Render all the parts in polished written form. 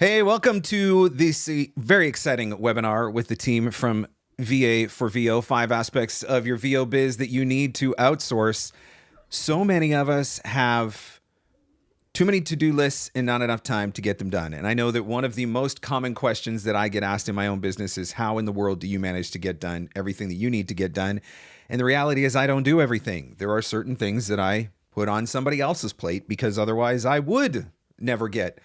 Hey, welcome to this very exciting webinar with the team from VA for VO, 5 aspects of your VO biz that you need to outsource. So many of us have too many to-do lists and not enough time to get them done. And I know that one of the most common questions that I get asked in my own business is, how in the world do you manage to get done everything that you need to get done? And the reality is I don't do everything. There are certain things that I put on somebody else's plate because otherwise I would never get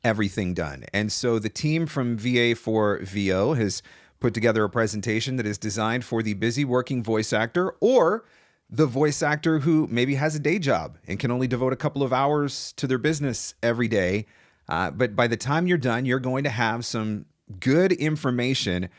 everything done. And so the team from VA for VO has put together a presentation that is designed for the busy working voice actor or the voice actor who maybe has a day job and can only devote a couple of hours to their business every day. But by the time you're done, you're going to have some good information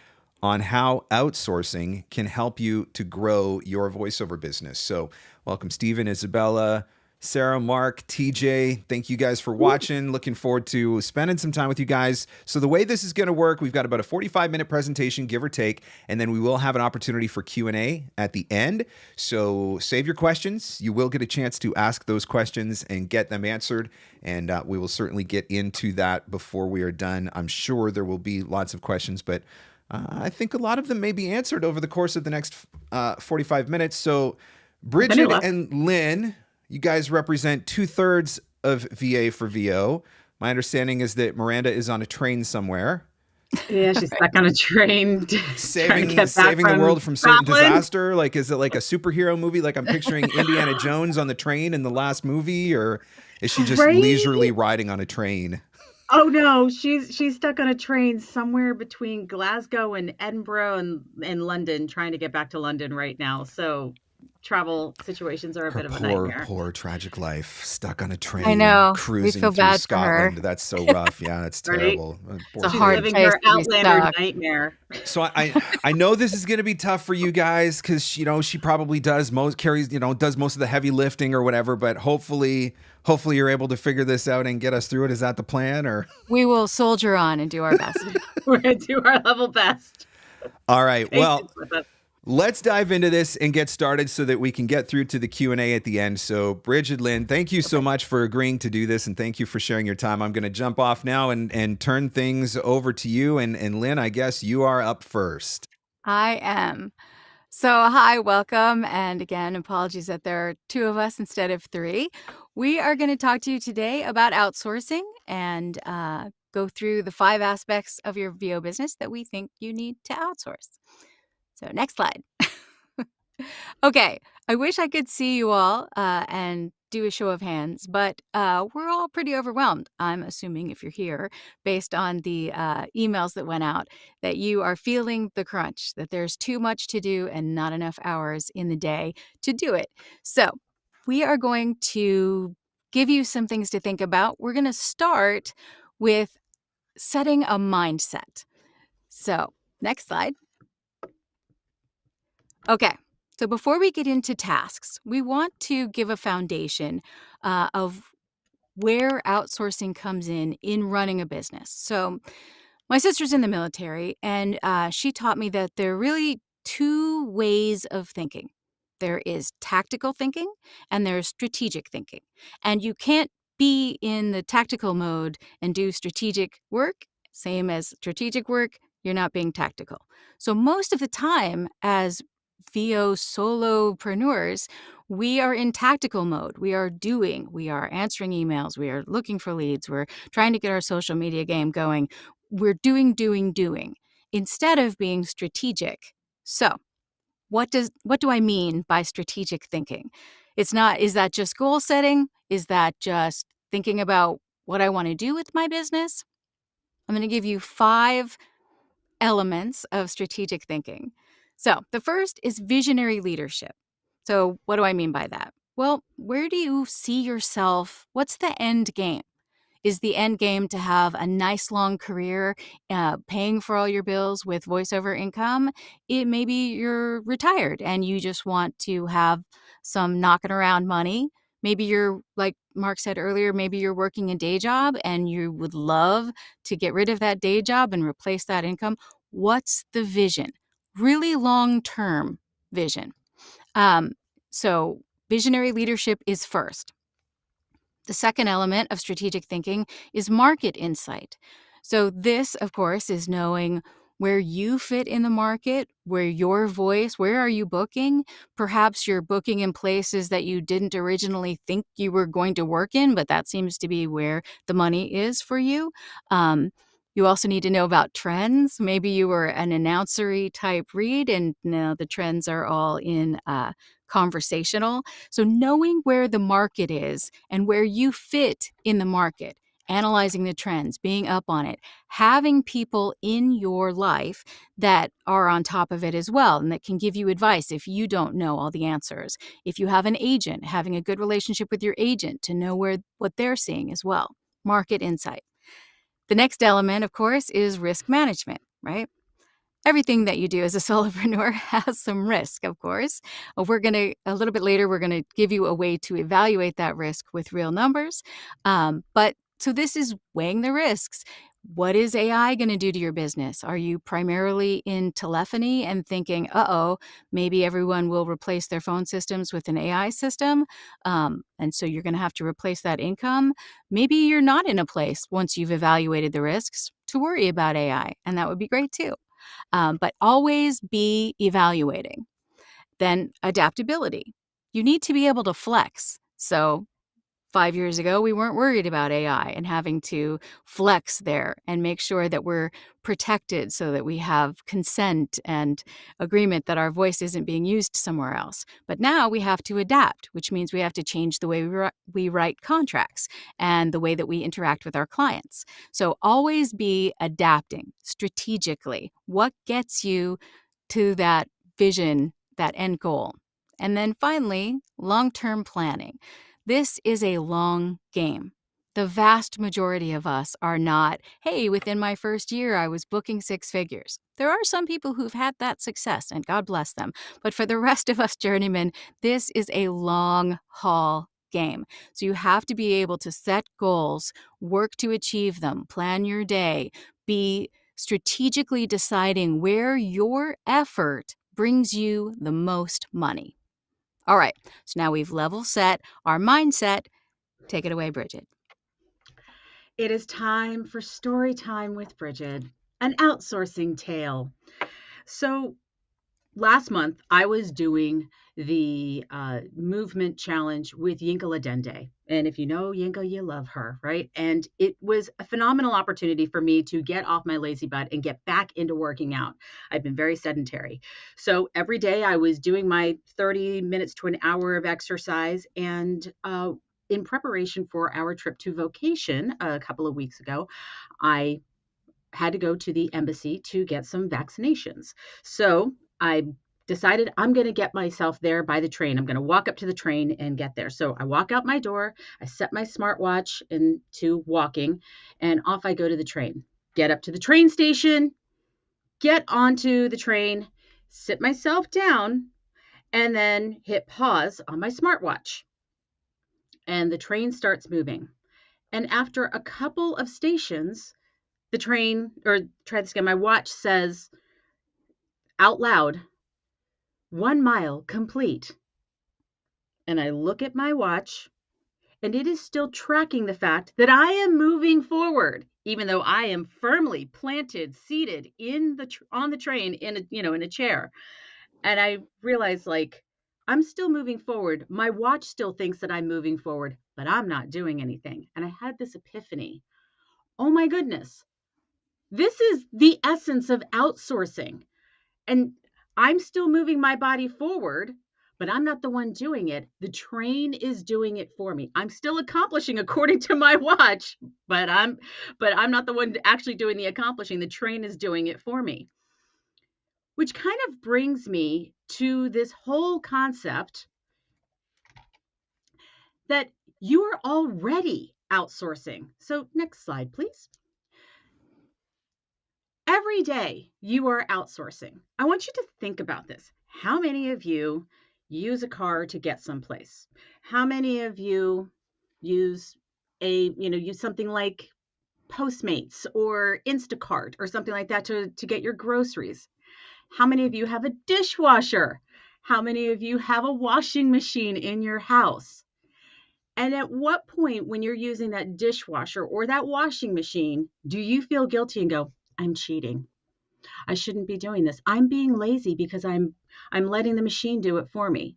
on how outsourcing can help you to grow your voiceover business. So welcome, Stephen, Isabella, Sarah, Mark, TJ. Thank you guys for watching. Looking forward to spending some time with you guys. So the way this is going to work, we've got about a 45-minute presentation, give or take, and then we will have an opportunity for Q&A at the end. So save your questions. You will get a chance to ask those questions and get them answered, and we will certainly get into that before we are done. I'm sure there will be lots of questions, but I think a lot of them may be answered over the course of the next 45 minutes. So Bridget and Lynn, you guys represent 2/3 of VA for VO. My understanding is that Miranda is on a train somewhere. Yeah, she's stuck on a train saving the world from certain disaster. Like, is it like a superhero movie? Like I'm picturing Indiana Jones on the train in the last movie, or is she just leisurely riding on a train? Oh no, she's stuck on a train somewhere between Glasgow and Edinburgh and London, trying to get back to London right now. So travel situations are a bit of a nightmare. Poor tragic life, stuck on a train. I know. Cruising through Scotland. That's so rough. Yeah, it's terrible. Right? It's a hard living her Outlander nightmare. So I know this is going to be tough for you guys because she probably does most of the heavy lifting or whatever. But hopefully you're able to figure this out and get us through it. Is that the plan? Or we will soldier on and do our best. We're going to do our level best. All right. Well, let's dive into this and get started so that we can get through to the Q&A at the end. So Bridget, Lynn, thank you so much for agreeing to do this, and thank you for sharing your time. I'm going to jump off now and turn things over to you. And Lynn, I guess you are up first. I am. So hi, welcome. And again, apologies that there are 2 of us instead of 3. We are going to talk to you today about outsourcing and go through the 5 aspects of your VO business that we think you need to outsource. So next slide. Okay, I wish I could see you all and do a show of hands, but we're all pretty overwhelmed. I'm assuming if you're here, based on the emails that went out, that you are feeling the crunch, that there's too much to do and not enough hours in the day to do it. So we are going to give you some things to think about. We're going to start with setting a mindset. So next slide. Okay, so before we get into tasks, we want to give a foundation of where outsourcing comes in running a business. So my sister's in the military, and she taught me that there are really 2 ways of thinking. There is tactical thinking and there's strategic thinking. And you can't be in the tactical mode and do strategic work, same as strategic work, you're not being tactical. So most of the time as VO solopreneurs, we are in tactical mode. We are doing, we are answering emails, we are looking for leads, we're trying to get our social media game going. We're doing, instead of being strategic. So what do I mean by strategic thinking? Is that just goal setting? Is that just thinking about what I want to do with my business? I'm going to give you 5 elements of strategic thinking. So the first is visionary leadership. So what do I mean by that? Well, where do you see yourself? What's the end game? Is the end game to have a nice long career paying for all your bills with voiceover income? Maybe you're retired and you just want to have some knocking around money. Maybe you're, like Mark said earlier, maybe you're working a day job and you would love to get rid of that day job and replace that income. What's the vision? Really long-term vision. So visionary leadership is first. The second element of strategic thinking is market insight. So this, of course, is knowing where you fit in the market, where your voice, where are you booking? Perhaps you're booking in places that you didn't originally think you were going to work in, but that seems to be where the money is for you. You also need to know about trends. Maybe you were an announcery type read, and now the trends are all in conversational. So knowing where the market is and where you fit in the market, analyzing the trends, being up on it, having people in your life that are on top of it as well and that can give you advice if you don't know all the answers. If you have an agent, having a good relationship with your agent to know what they're seeing as well. Market insight. The next element, of course, is risk management, right? Everything that you do as a solopreneur has some risk, of course. A little bit later, we're going to give you a way to evaluate that risk with real numbers. So this is weighing the risks. What is AI going to do to your business? Are you primarily in telephony and thinking, maybe everyone will replace their phone systems with an AI system? And so you're going to have to replace that income. Maybe you're not in a place, once you've evaluated the risks, to worry about AI. And that would be great too. But always be evaluating. Then adaptability. You need to be able to flex. So 5 years ago, we weren't worried about AI and having to flex there and make sure that we're protected so that we have consent and agreement that our voice isn't being used somewhere else. But now we have to adapt, which means we have to change the way we write contracts and the way that we interact with our clients. So always be adapting strategically. What gets you to that vision, that end goal? And then finally, long-term planning. This is a long game. The vast majority of us are not, hey, within my first year, I was booking 6 figures. There are some people who've had that success, and God bless them. But for the rest of us journeymen, this is a long haul game. So you have to be able to set goals, work to achieve them, plan your day, be strategically deciding where your effort brings you the most money. All right, so now we've level set our mindset. Take it away, Bridget. It is time for story time with Bridget, an outsourcing tale. So last month, I was doing the movement challenge with Yinka Ladende. And if you know Yinka, you love her, right? And it was a phenomenal opportunity for me to get off my lazy butt and get back into working out. I've been very sedentary. So every day I was doing my 30 minutes to an hour of exercise. And in preparation for our trip to Vocation a couple of weeks ago, I had to go to the embassy to get some vaccinations. So I decided I'm going to get myself there by the train. I'm going to walk up to the train and get there. So I walk out my door, I set my smartwatch into walking, and off I go to the train. Get up to the train station, get onto the train, sit myself down, and then hit pause on my smartwatch. And the train starts moving. And after a couple of stations, my watch says out loud, 1 mile complete. And I look at my watch, and it is still tracking the fact that I am moving forward, even though I am firmly planted, seated on the train in a chair. And I realize, I'm still moving forward. My watch still thinks that I'm moving forward, but I'm not doing anything. And I had this epiphany. Oh my goodness. This is the essence of outsourcing. And I'm still moving my body forward, but I'm not the one doing it. The train is doing it for me. I'm still accomplishing according to my watch, but I'm not the one actually doing the accomplishing. The train is doing it for me. Which kind of brings me to this whole concept that you are already outsourcing. So next slide, please. Every day you are outsourcing. I want you to think about this. How many of you use a car to get someplace? How many of you use something like Postmates or Instacart or something like that to get your groceries? How many of you have a dishwasher? How many of you have a washing machine in your house? And at what point when you're using that dishwasher or that washing machine, do you feel guilty and go, I'm cheating. I shouldn't be doing this. I'm being lazy because I'm letting the machine do it for me.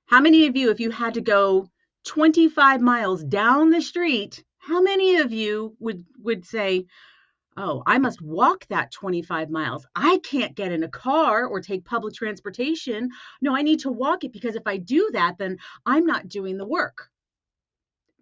How many of you, if you had to go 25 miles down the street, how many of you would say, oh, I must walk that 25 miles. I can't get in a car or take public transportation. No, I need to walk it because if I do that, then I'm not doing the work.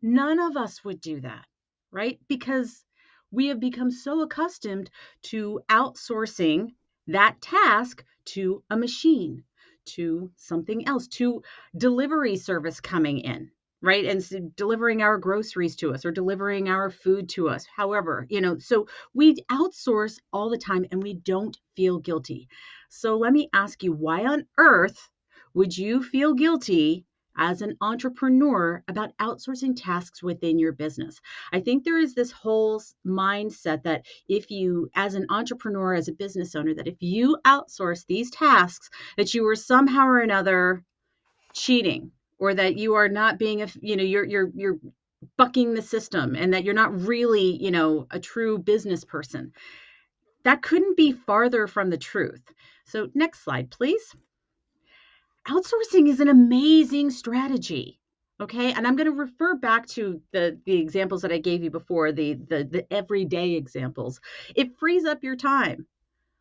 None of us would do that, right? Because we have become so accustomed to outsourcing that task to a machine, to something else, to delivery service coming in, right? And so delivering our groceries to us or delivering our food to us. However, so we outsource all the time and we don't feel guilty. So let me ask you, why on earth would you feel guilty as an entrepreneur about outsourcing tasks within your business? I think there is this whole mindset that if you, as an entrepreneur, as a business owner, that if you outsource these tasks, that you are somehow or another cheating, or that you are not being you're bucking the system, and that you're not really, a true business person. That couldn't be farther from the truth. So next slide, please. Outsourcing is an amazing strategy. Okay. And I'm going to refer back to the examples that I gave you before, the everyday examples. It frees up your time,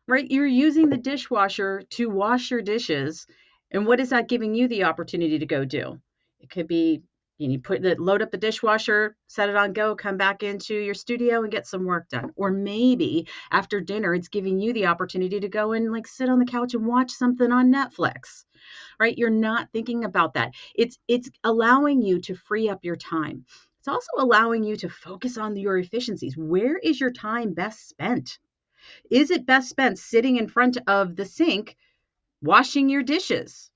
right? You're using the dishwasher to wash your dishes. And what is that giving you the opportunity to go do? It could be load up the dishwasher, set it on go, come back into your studio and get some work done. Or maybe after dinner, it's giving you the opportunity to go and sit on the couch and watch something on Netflix. Right? You're not thinking about that. It's allowing you to free up your time. It's also allowing you to focus on your efficiencies. Where is your time best spent? Is it best spent sitting in front of the sink washing your dishes?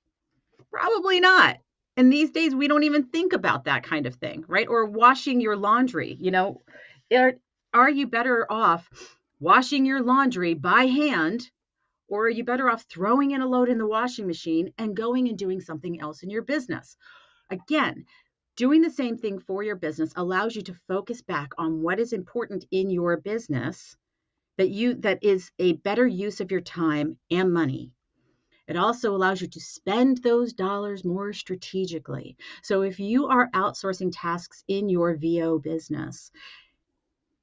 Probably not. And these days we don't even think about that kind of thing, right? Or washing your laundry. Are you better off washing your laundry by hand, or are you better off throwing in a load in the washing machine and going and doing something else in your business? Again, doing the same thing for your business allows you to focus back on what is important in your business, that is a better use of your time and money. It also allows you to spend those dollars more strategically. So if you are outsourcing tasks in your VO business,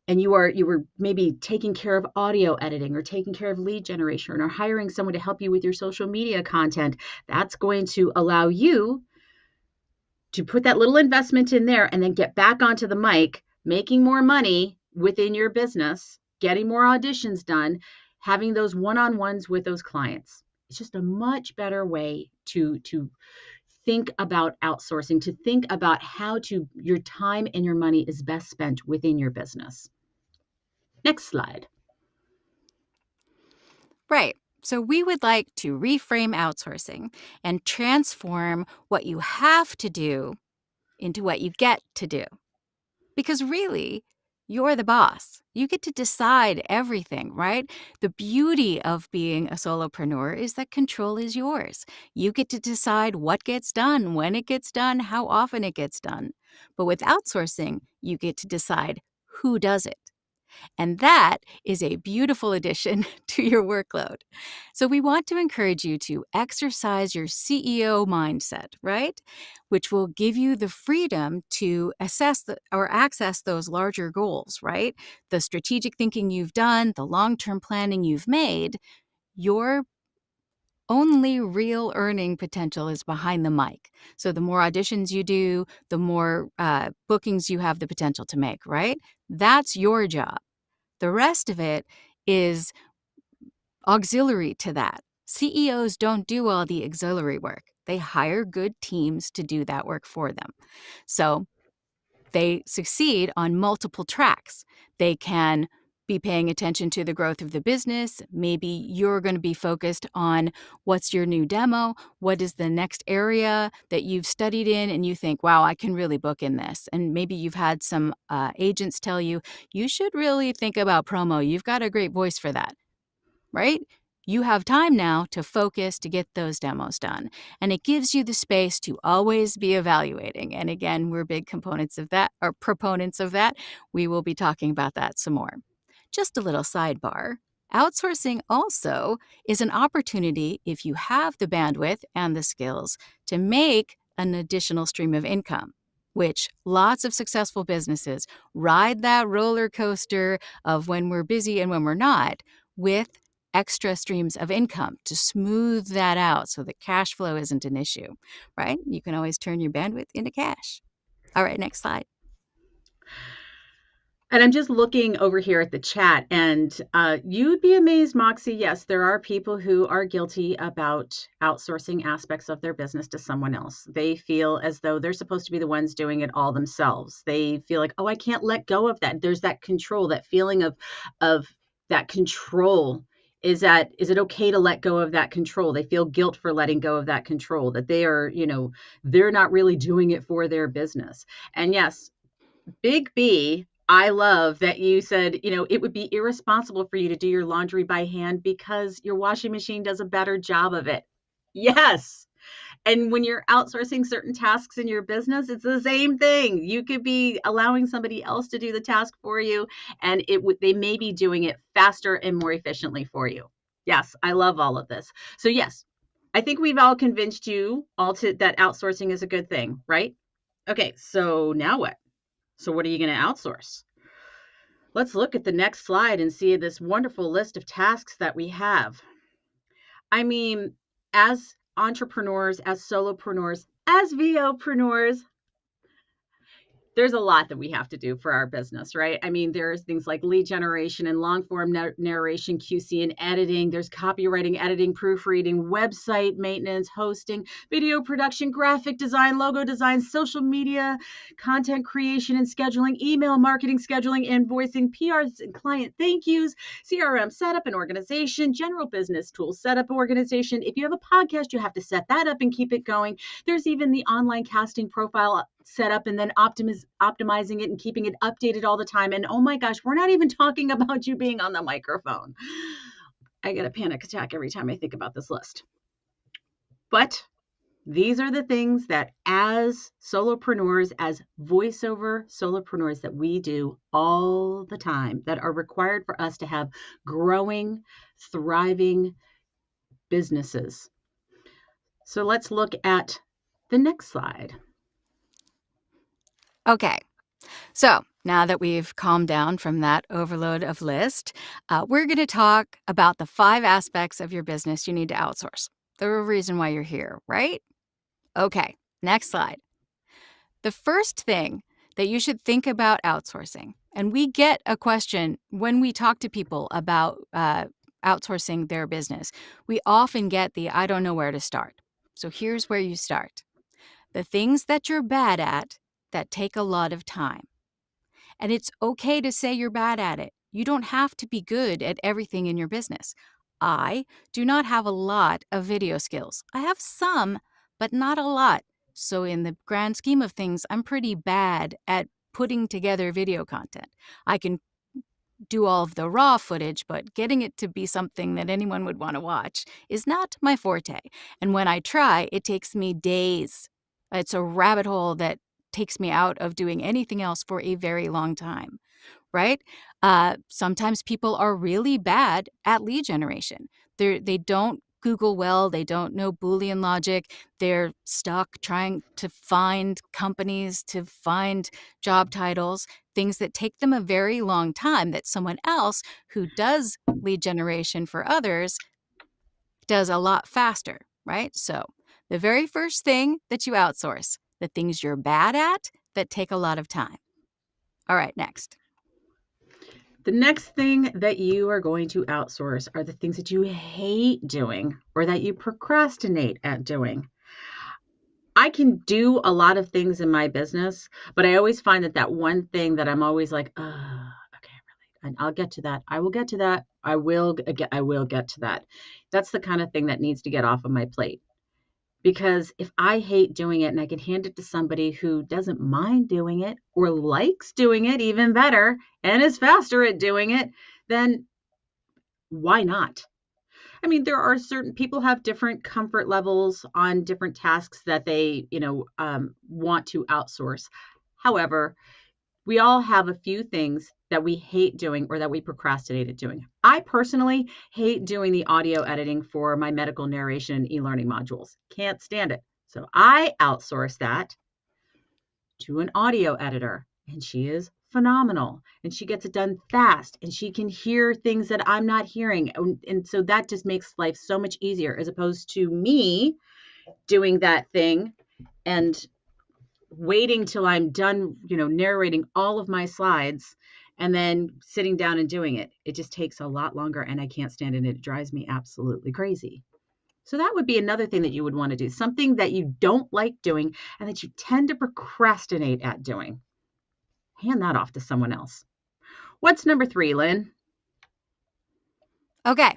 and you were maybe taking care of audio editing or taking care of lead generation or hiring someone to help you with your social media content, that's going to allow you to put that little investment in there and then get back onto the mic, making more money within your business, getting more auditions done, having those one-on-ones with those clients. It's just a much better way to think about outsourcing, to think about how your time and your money is best spent within your business. Next slide. Right. So we would like to reframe outsourcing and transform what you have to do into what you get to do. Because really, you're the boss. You get to decide everything, right? The beauty of being a solopreneur is that control is yours. You get to decide what gets done, when it gets done, how often it gets done. But with outsourcing, you get to decide who does it. And that is a beautiful addition to your workload. So we want to encourage you to exercise your CEO mindset, right? Which will give you the freedom to assess or access those larger goals, right? The strategic thinking you've done, the long-term planning you've made. Your only real earning potential is behind the mic. So the more auditions you do, the more bookings you have the potential to make, right? That's your job. The rest of it is auxiliary to that. CEOs don't do all the auxiliary work. They hire good teams to do that work for them. So they succeed on multiple tracks. They can be paying attention to the growth of the business. Maybe you're going to be focused on what's your new demo, what is the next area that you've studied in, and you think, wow, I can really book in this. And maybe you've had some agents tell you, you should really think about promo. You've got a great voice for that, right? You have time now to focus to get those demos done. And it gives you the space to always be evaluating. And again, we're big components of that, or proponents of that. We will be talking about that some more. Just a little sidebar. Outsourcing also is an opportunity, if you have the bandwidth and the skills, to make an additional stream of income, which lots of successful businesses ride that roller coaster of when we're busy and when we're not with extra streams of income to smooth that out so that cash flow isn't an issue, right? You can always turn your bandwidth into cash. All right, next slide. And I'm just looking over here at the chat, and you'd be amazed, Moxie. Yes, there are people who are guilty about outsourcing aspects of their business to someone else. They feel as though they're supposed to be the ones doing it all themselves. They feel like, oh, I can't let go of that. There's that control, that feeling of that control. Is it okay to let go of that control? They feel guilt for letting go of that control, that they are, they're not really doing it for their business. And yes, Big B, I love that you said, it would be irresponsible for you to do your laundry by hand because your washing machine does a better job of it. Yes. And when you're outsourcing certain tasks in your business, it's the same thing. You could be allowing somebody else to do the task for you, and they may be doing it faster and more efficiently for you. Yes, I love all of this. So yes, I think we've all convinced you all that outsourcing is a good thing, right? Okay, so now what? So what are you going to outsource? Let's look at the next slide and see this wonderful list of tasks that we have. I mean, as entrepreneurs, as solopreneurs, as VOpreneurs, there's a lot that we have to do for our business, right? I mean, there's things like lead generation and long form narration, QC and editing. There's copywriting, editing, proofreading, website maintenance, hosting, video production, graphic design, logo design, social media, content creation and scheduling, email marketing, scheduling, invoicing, PRs and client thank yous, CRM setup and organization, general business tools setup organization. If you have a podcast, you have to set that up and keep it going. There's even the online casting profile set up and then optimizing it and keeping it updated all the time. And oh my gosh, we're not even talking about you being on the microphone. I get a panic attack every time I think about this list. But these are the things that as solopreneurs, as voiceover solopreneurs, that we do all the time, that are required for us to have growing, thriving businesses. So let's look at the next slide. Okay, so now that we've calmed down from that overload of list, we're going to talk about the 5 aspects of your business you need to outsource. The reason why you're here, right? Okay, next slide. The first thing that you should think about outsourcing, and we get a question when we talk to people about outsourcing their business, we often get the I don't know where to start. So here's where you start. The things that you're bad at that take a lot of time. And it's okay to say you're bad at it. You don't have to be good at everything in your business. I do not have a lot of video skills. I have some, but not a lot. So in the grand scheme of things, I'm pretty bad at putting together video content. I can do all of the raw footage, but getting it to be something that anyone would want to watch is not my forte. And when I try, it takes me days. It's a rabbit hole that takes me out of doing anything else for a very long time, right? Sometimes people are really bad at lead generation. They don't Google well. They don't know Boolean logic. They're stuck trying to find companies, to find job titles, things that take them a very long time that someone else who does lead generation for others does a lot faster, right? So the very first thing that you outsource, the things you're bad at that take a lot of time. All right, next. The next thing that you are going to outsource are the things that you hate doing or that you procrastinate at doing. I can do a lot of things in my business, but I always find that one thing that I'm always like, okay, really, I'll get to that. I will get to that. I will get to that. That's the kind of thing that needs to get off of my plate. Because if I hate doing it and I can hand it to somebody who doesn't mind doing it or likes doing it even better and is faster at doing it, then why not? I mean, there are certain people have different comfort levels on different tasks that they, want to outsource. However, we all have a few things that we hate doing or that we procrastinated doing. I personally hate doing the audio editing for my medical narration and e-learning modules. Can't stand it. So I outsource that to an audio editor, and she is phenomenal, and she gets it done fast, and she can hear things that I'm not hearing. And so that just makes life so much easier, as opposed to me doing that thing and waiting till I'm done, narrating all of my slides and then sitting down and doing it. It just takes a lot longer, and I can't stand it. It drives me absolutely crazy. So that would be another thing that you would want to do, something that you don't like doing and that you tend to procrastinate at doing. Hand that off to someone else. What's number 3, Lynn? Okay,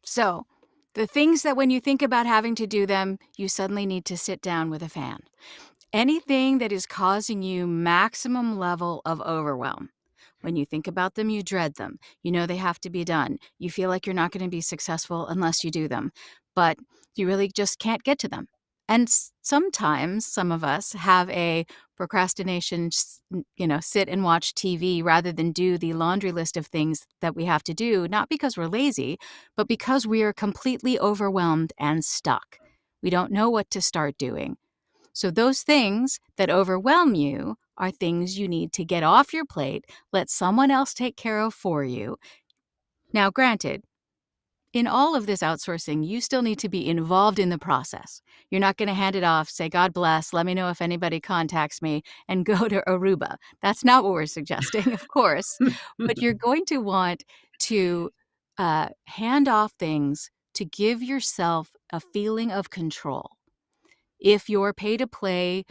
so the things that when you think about having to do them, you suddenly need to sit down with a fan. Anything that is causing you maximum level of overwhelm. When you think about them, you dread them. You know they have to be done. You feel like you're not going to be successful unless you do them, but you really just can't get to them. And sometimes some of us have a procrastination, sit and watch TV rather than do the laundry list of things that we have to do, not because we're lazy, but because we are completely overwhelmed and stuck. We don't know what to start doing. So those things that overwhelm you are things you need to get off your plate, let someone else take care of for you. Now, granted, in all of this outsourcing, you still need to be involved in the process. You're not going to hand it off, say, God bless, let me know if anybody contacts me, and go to Aruba. That's not what we're suggesting, of course. But you're going to want to hand off things to give yourself a feeling of control. If your pay-to-play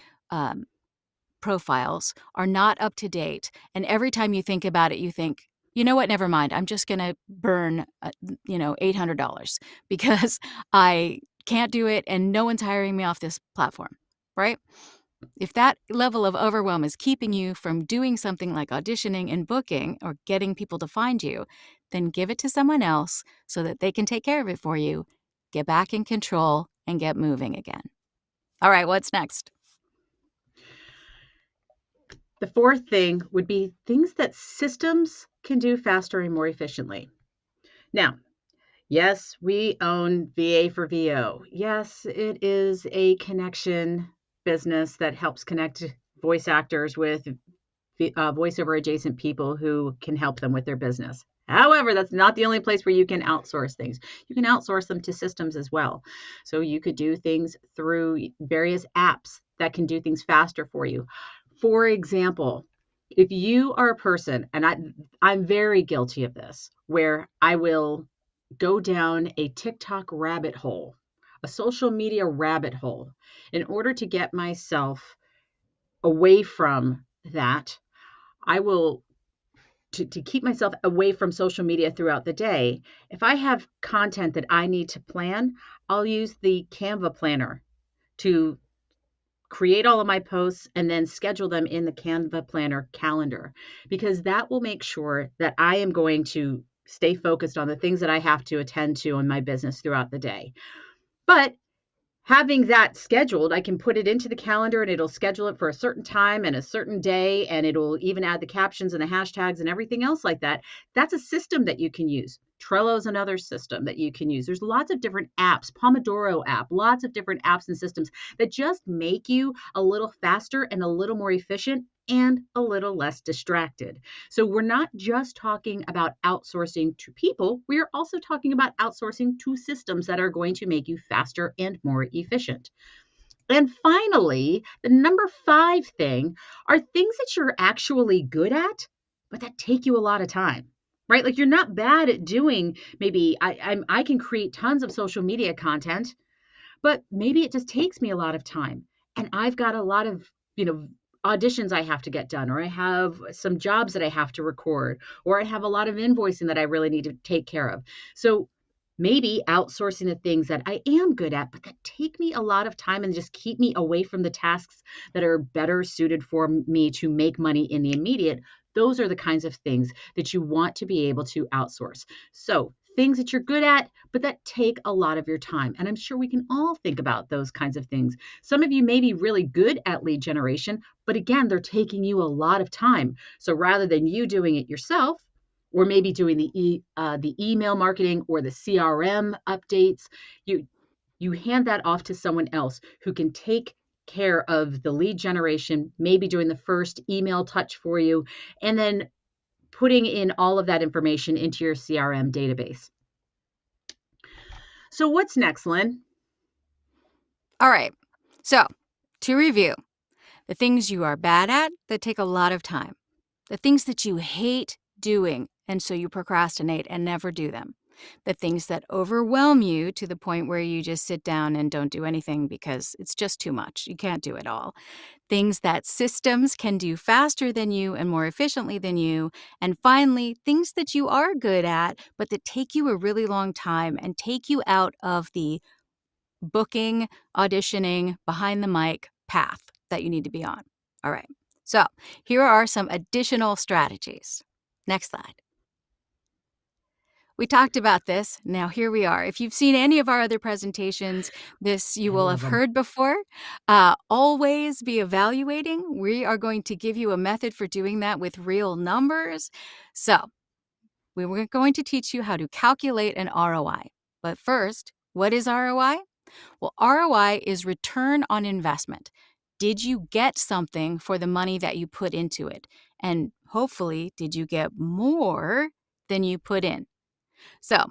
profiles are not up to date, and every time you think about it, you think, you know what, never mind, I'm just going to burn, $800 because I can't do it and no one's hiring me off this platform, right? If that level of overwhelm is keeping you from doing something like auditioning and booking or getting people to find you, then give it to someone else so that they can take care of it for you, get back in control, and get moving again. All right, what's next? The 4th thing would be things that systems can do faster and more efficiently. Now, yes, we own VA for VO. Yes, it is a connection business that helps connect voice actors with voiceover adjacent people who can help them with their business. However, that's not the only place where you can outsource things. You can outsource them to systems as well. So you could do things through various apps that can do things faster for you. For example, if you are a person, and I'm very guilty of this, where I will go down a TikTok rabbit hole, a social media rabbit hole, in order to get myself away from that. I will, to keep myself away from social media throughout the day, if I have content that I need to plan, I'll use the Canva planner to create all of my posts and then schedule them in the Canva planner calendar, because that will make sure that I am going to stay focused on the things that I have to attend to in my business throughout the day. But having that scheduled, I can put it into the calendar and it'll schedule it for a certain time and a certain day, and it'll even add the captions and the hashtags and everything else like that. That's a system that you can use. Trello is another system that you can use. There's lots of different apps, Pomodoro app, lots of different apps and systems that just make you a little faster and a little more efficient and a little less distracted. So we're not just talking about outsourcing to people. We are also talking about outsourcing to systems that are going to make you faster and more efficient. And finally, the number 5 thing are things that you're actually good at, but that take you a lot of time. Right? Like, you're not bad at doing, maybe I can create tons of social media content, but maybe it just takes me a lot of time. And I've got a lot of, auditions I have to get done, or I have some jobs that I have to record, or I have a lot of invoicing that I really need to take care of. So maybe outsourcing the things that I am good at, but that take me a lot of time and just keep me away from the tasks that are better suited for me to make money in the immediate. Those are the kinds of things that you want to be able to outsource. So things that you're good at, but that take a lot of your time. And I'm sure we can all think about those kinds of things. Some of you may be really good at lead generation, but again, they're taking you a lot of time. So rather than you doing it yourself, or maybe doing the email marketing or the CRM updates, you hand that off to someone else who can take care of the lead generation, maybe doing the first email touch for you, and then putting in all of that information into your CRM database. So what's next, Lynn? All right. So to review, the things you are bad at that take a lot of time, the things that you hate doing, and so you procrastinate and never do them, the things that overwhelm you to the point where you just sit down and don't do anything because it's just too much. You can't do it all. Things that systems can do faster than you and more efficiently than you. And finally, things that you are good at, but that take you a really long time and take you out of the booking, auditioning, behind the mic path that you need to be on. All right. So here are some additional strategies. Next slide. We talked about this. Now here we are. If you've seen any of our other presentations, this you will have heard before. Always be evaluating. We are going to give you a method for doing that with real numbers. So we were going to teach you how to calculate an ROI. But first, what is ROI? Well, ROI is return on investment. Did you get something for the money that you put into it? And hopefully, did you get more than you put in? So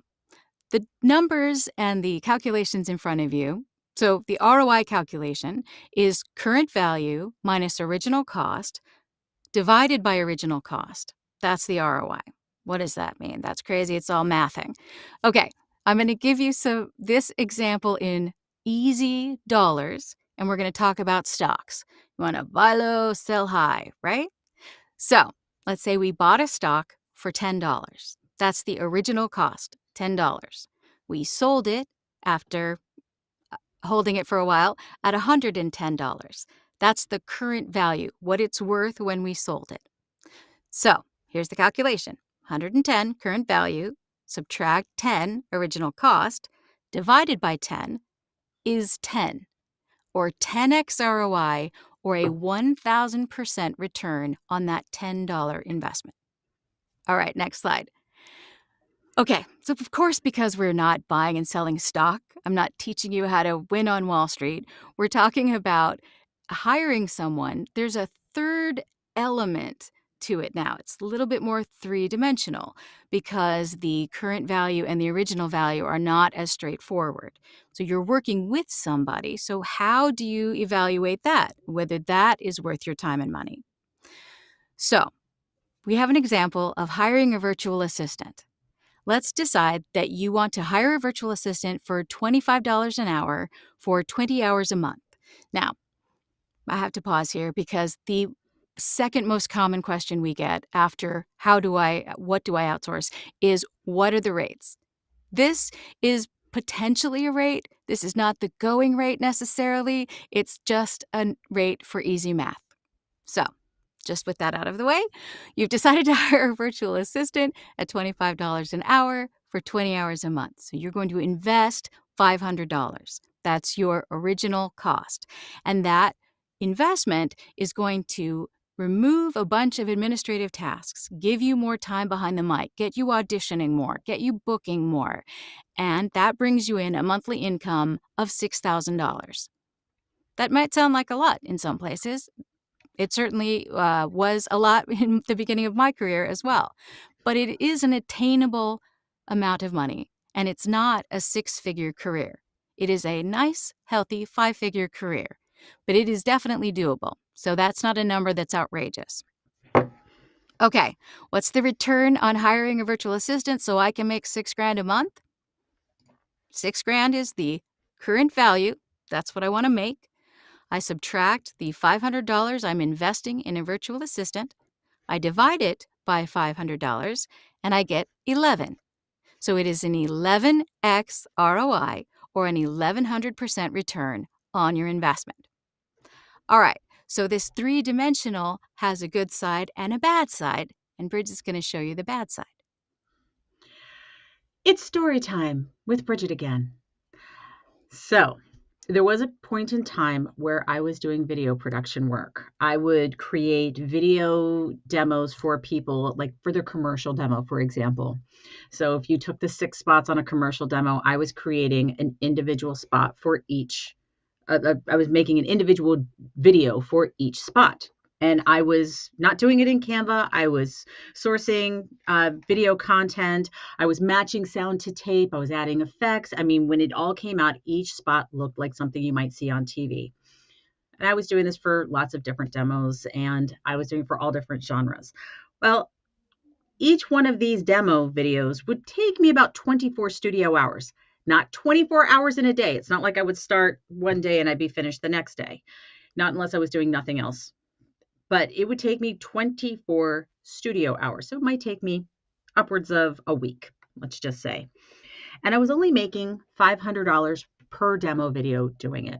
the numbers and the calculations in front of you. So the ROI calculation is current value minus original cost divided by original cost. That's the ROI. What does that mean? That's crazy. It's all mathing. Okay, I'm going to give you this example in easy dollars, and we're going to talk about stocks. You want to buy low, sell high, right? So let's say we bought a stock for $10. That's the original cost, $10. We sold it after holding it for a while at $110. That's the current value, what it's worth when we sold it. So here's the calculation. 110 current value, subtract 10 original cost, divided by 10 is 10, or 10x ROI, or a 1,000% return on that $10 investment. All right, next slide. Okay, so of course, because we're not buying and selling stock, I'm not teaching you how to win on Wall Street. We're talking about hiring someone. There's a third element to it now. It's a little bit more three-dimensional because the current value and the original value are not as straightforward. So you're working with somebody. So how do you evaluate that, whether that is worth your time and money? So we have an example of hiring a virtual assistant. Let's decide that you want to hire a virtual assistant for $25 an hour for 20 hours a month. Now, I have to pause here because the second most common question we get after what do I outsource is, what are the rates? This is potentially a rate. This is not the going rate necessarily. It's just a rate for easy math. So just with that out of the way, you've decided to hire a virtual assistant at $25 an hour for 20 hours a month. So you're going to invest $500. That's your original cost. And that investment is going to remove a bunch of administrative tasks, give you more time behind the mic, get you auditioning more, get you booking more. And that brings you in a monthly income of $6,000. That might sound like a lot in some places. It certainly was a lot in the beginning of my career as well. But it is an attainable amount of money, and it's not a six-figure career. It is a nice, healthy five-figure career, but it is definitely doable. So that's not a number that's outrageous. Okay, what's the return on hiring a virtual assistant so I can make $6,000 a month? $6,000 is the current value. That's what I want to make. I subtract the $500 I'm investing in a virtual assistant. I divide it by $500, and I get 11. So it is an 11x ROI, or an 1,100% return on your investment. All right, so this three-dimensional has a good side and a bad side, and Bridget's going to show you the bad side. It's story time with Bridget again. So, there was a point in time where I was doing video production work. I would create video demos for people, like for their commercial demo, for example. So, if you took the 6 spots on a commercial demo, I was creating an individual spot for each. I was making an individual video for each spot. And I was not doing it in Canva. I was sourcing video content. I was matching sound to tape. I was adding effects. I mean, when it all came out, each spot looked like something you might see on TV. And I was doing this for lots of different demos, and I was doing it for all different genres. Well, each one of these demo videos would take me about 24 studio hours, not 24 hours in a day. It's not like I would start one day and I'd be finished the next day, not unless I was doing nothing else. But it would take me 24 studio hours. So it might take me upwards of a week, let's just say. And I was only making $500 per demo video doing it.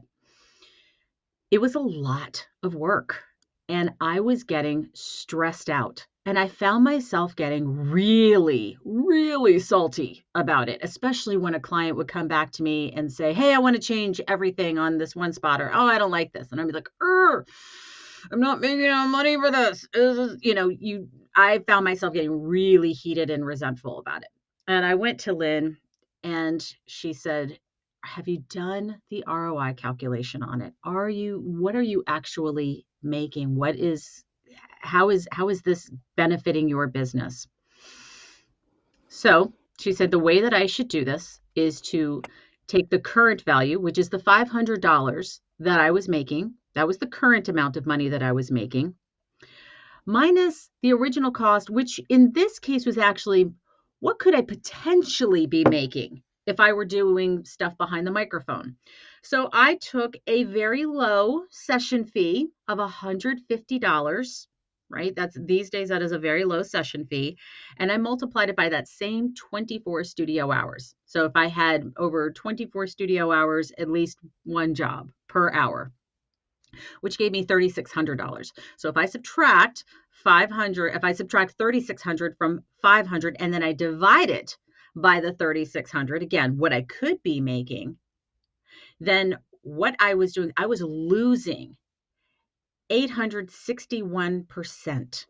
It was a lot of work, and I was getting stressed out. And I found myself getting really, really salty about it, especially when a client would come back to me and say, hey, I want to change everything on this one spot, or, oh, I don't like this. And I'd be like, I'm not making enough money for this. I found myself getting really heated and resentful about it. And I went to Lynn, and she said, have you done the ROI calculation on it? What are you actually making? How is this benefiting your business? So she said, the way that I should do this is to take the current value, which is the $500 that I was making. That was the current amount of money that I was making, minus the original cost, which in this case was actually, what could I potentially be making if I were doing stuff behind the microphone? So I took a very low session fee of $150, right? These days, that is a very low session fee. And I multiplied it by that same 24 studio hours. So if I had over 24 studio hours, at least one job per hour, which gave me $3,600. So if I subtract $3,600 from 500, and then I divide it by the 3,600, again, what I could be making, then what I was doing, I was losing 861%.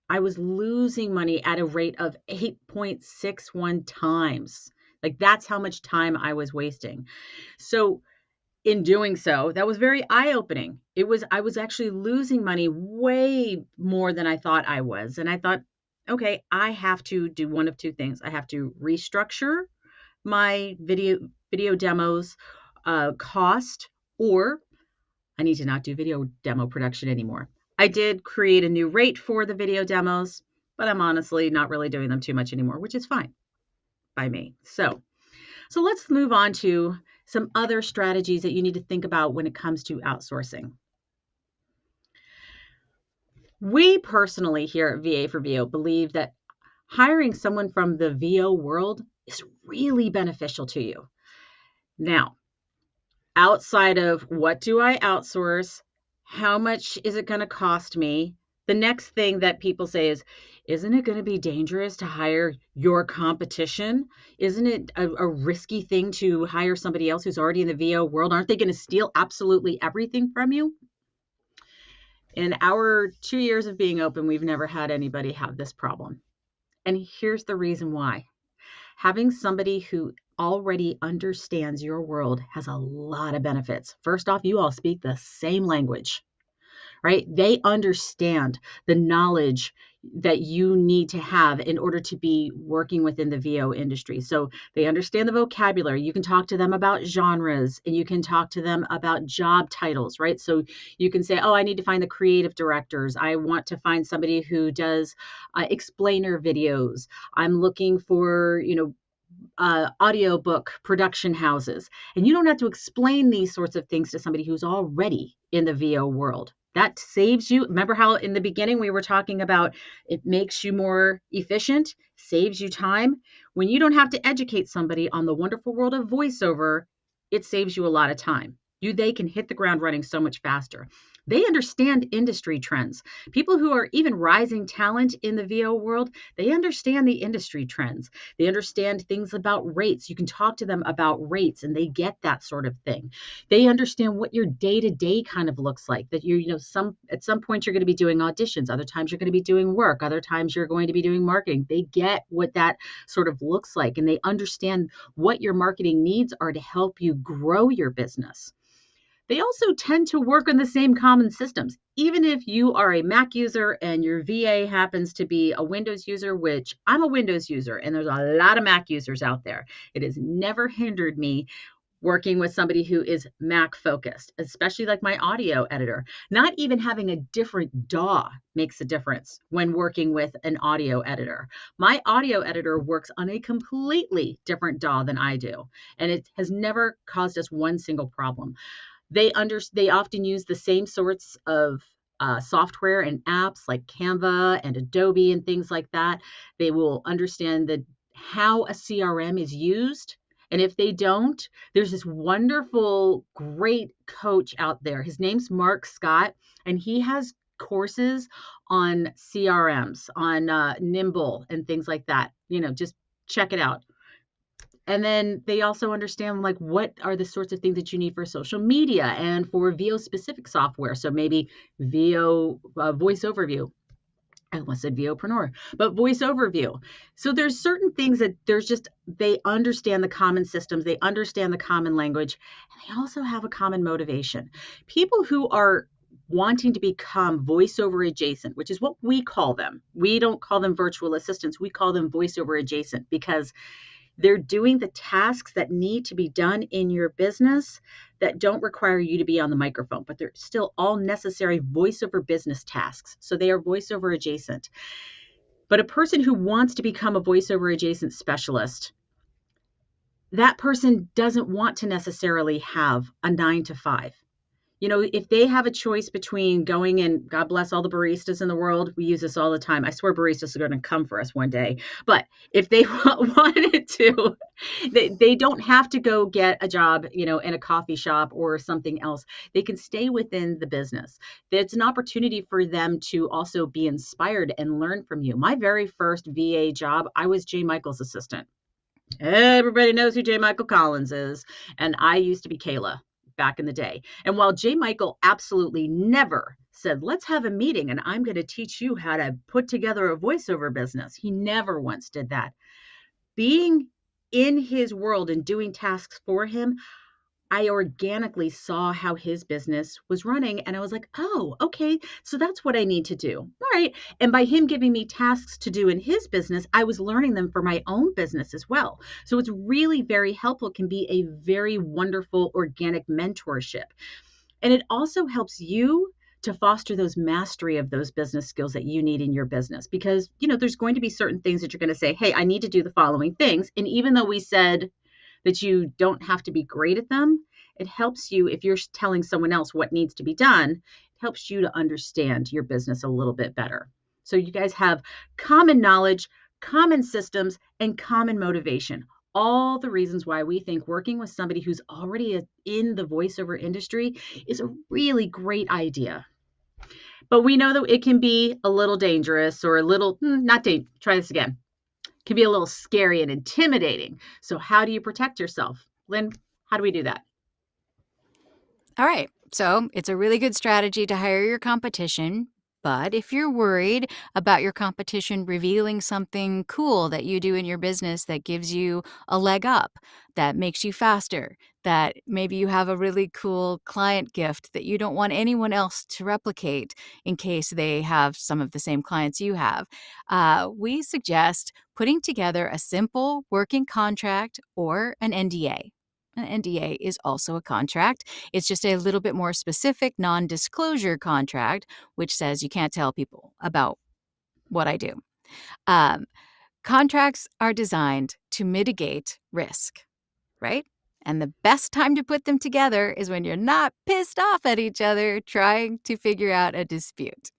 I was losing money at a rate of 8.61 times. Like, that's how much time I was wasting. So in doing so, that was very eye-opening. I was actually losing money way more than I thought I was. And I thought, okay, I have to do one of two things. I have to restructure my video demos cost, or I need to not do video demo production anymore. I did create a new rate for the video demos, but I'm honestly not really doing them too much anymore, which is fine by me. So let's move on to some other strategies that you need to think about when it comes to outsourcing. We personally here at VA for VO believe that hiring someone from the VO world is really beneficial to you. Now, outside of what do I outsource, how much is it going to cost me? The next thing that people say is, isn't it going to be dangerous to hire your competition? Isn't it a risky thing to hire somebody else who's already in the VO world? Aren't they going to steal absolutely everything from you? In our 2 years of being open, we've never had anybody have this problem. And here's the reason why. Having somebody who already understands your world has a lot of benefits. First off, you all speak the same language, right? They understand the knowledge that you need to have in order to be working within the VO industry. So they understand the vocabulary. You can talk to them about genres, and you can talk to them about job titles, right? So you can say, oh, I need to find the creative directors. I want to find somebody who does explainer videos. I'm looking for, audiobook production houses. And you don't have to explain these sorts of things to somebody who's already in the VO world. That saves you. Remember how in the beginning we were talking about it makes you more efficient, saves you time. When you don't have to educate somebody on the wonderful world of voiceover, it saves you a lot of time. They can hit the ground running so much faster. They understand industry trends. People who are even rising talent in the VO world, they understand the industry trends. They understand things about rates. You can talk to them about rates and they get that sort of thing. They understand what your day-to-day kind of looks like, that at some point you're going to be doing auditions, other times you're going to be doing work, other times you're going to be doing marketing. They get what that sort of looks like, and they understand what your marketing needs are to help you grow your business. They also tend to work on the same common systems. Even if you are a Mac user and your VA happens to be a Windows user, which I'm a Windows user, and there's a lot of Mac users out there, it has never hindered me working with somebody who is Mac focused, especially like my audio editor. Not even having a different DAW makes a difference when working with an audio editor. My audio editor works on a completely different DAW than I do, and it has never caused us one single problem. They often use the same sorts of software and apps like Canva and Adobe and things like that. They will understand how a CRM is used. And if they don't, there's this wonderful, great coach out there. His name's Marc Scott, and he has courses on CRMs, on Nimble and things like that. Just check it out. And then they also understand what are the sorts of things that you need for social media and for VO specific software. So maybe VO voice overview. I almost said VOpreneur, but voice overview. So there's certain things that they understand the common systems, they understand the common language, and they also have a common motivation. People who are wanting to become voiceover adjacent, which is what we call them. We don't call them virtual assistants. We call them voiceover adjacent because they're doing the tasks that need to be done in your business that don't require you to be on the microphone, but they're still all necessary voiceover business tasks. So they are voiceover adjacent. But a person who wants to become a voiceover adjacent specialist, that person doesn't want to necessarily have a 9 to 5. If they have a choice between going and God bless all the baristas in the world, we use this all the time. I swear baristas are going to come for us one day. But if they wanted to, they don't have to go get a job, in a coffee shop or something else. They can stay within the business. It's an opportunity for them to also be inspired and learn from you. My very first VA job, I was J. Michael's assistant. Everybody knows who J. Michael Collins is. And I used to be Kayla back in the day. And while J. Michael absolutely never said, let's have a meeting and I'm going to teach you how to put together a voiceover business, he never once did that. Being in his world and doing tasks for him, I organically saw how his business was running. And I was like, oh, okay, so that's what I need to do. All right. And by him giving me tasks to do in his business, I was learning them for my own business as well. So it's really very helpful, can be a very wonderful organic mentorship. And it also helps you to foster those mastery of those business skills that you need in your business, because, there's going to be certain things that you're going to say, hey, I need to do the following things. And even though we said that you don't have to be great at them, it helps you, if you're telling someone else what needs to be done, it helps you to understand your business a little bit better. So you guys have common knowledge, common systems, and common motivation. All the reasons why we think working with somebody who's already in the voiceover industry is a really great idea. But we know that it can be a little dangerous or a little, try this again. Can be a little scary and intimidating. So how do you protect yourself? Lynn, how do we do that? All right. So it's a really good strategy to hire your competition. But if you're worried about your competition revealing something cool that you do in your business that gives you a leg up, that makes you faster, that maybe you have a really cool client gift that you don't want anyone else to replicate in case they have some of the same clients you have, we suggest putting together a simple working contract or an NDA. An NDA is also a contract. It's just a little bit more specific non-disclosure contract, which says you can't tell people about what I do. Contracts are designed to mitigate risk, right? And the best time to put them together is when you're not pissed off at each other trying to figure out a dispute.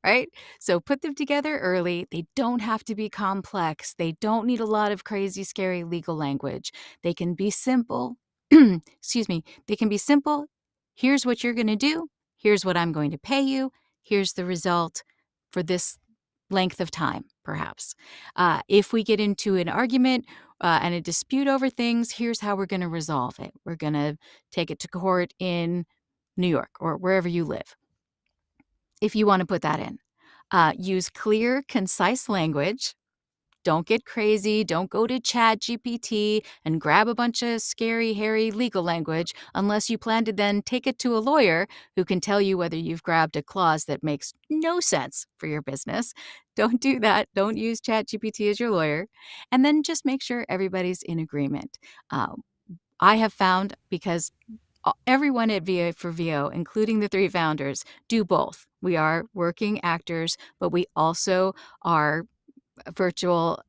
Right? So put them together early. They don't have to be complex. They don't need a lot of crazy, scary legal language. They can be simple. Excuse me. They can be simple. Here's what you're going to do. here's what I'm going to pay you. Here's the result for this length of time, perhaps. If we get into an argument and a dispute over things, here's how we're going to resolve it. We're going to take it to court in New York or wherever you live, if you want to put that in. Use clear, concise language. Don't get crazy. Don't go to ChatGPT and grab a bunch of scary, hairy legal language unless you plan to then take it to a lawyer who can tell you whether you've grabbed a clause that makes no sense for your business. Don't do that. Don't use ChatGPT as your lawyer. And then just make sure everybody's in agreement. I have found, because everyone at VA for VO, including the 3 founders, do both. We are working actors, but we also are virtual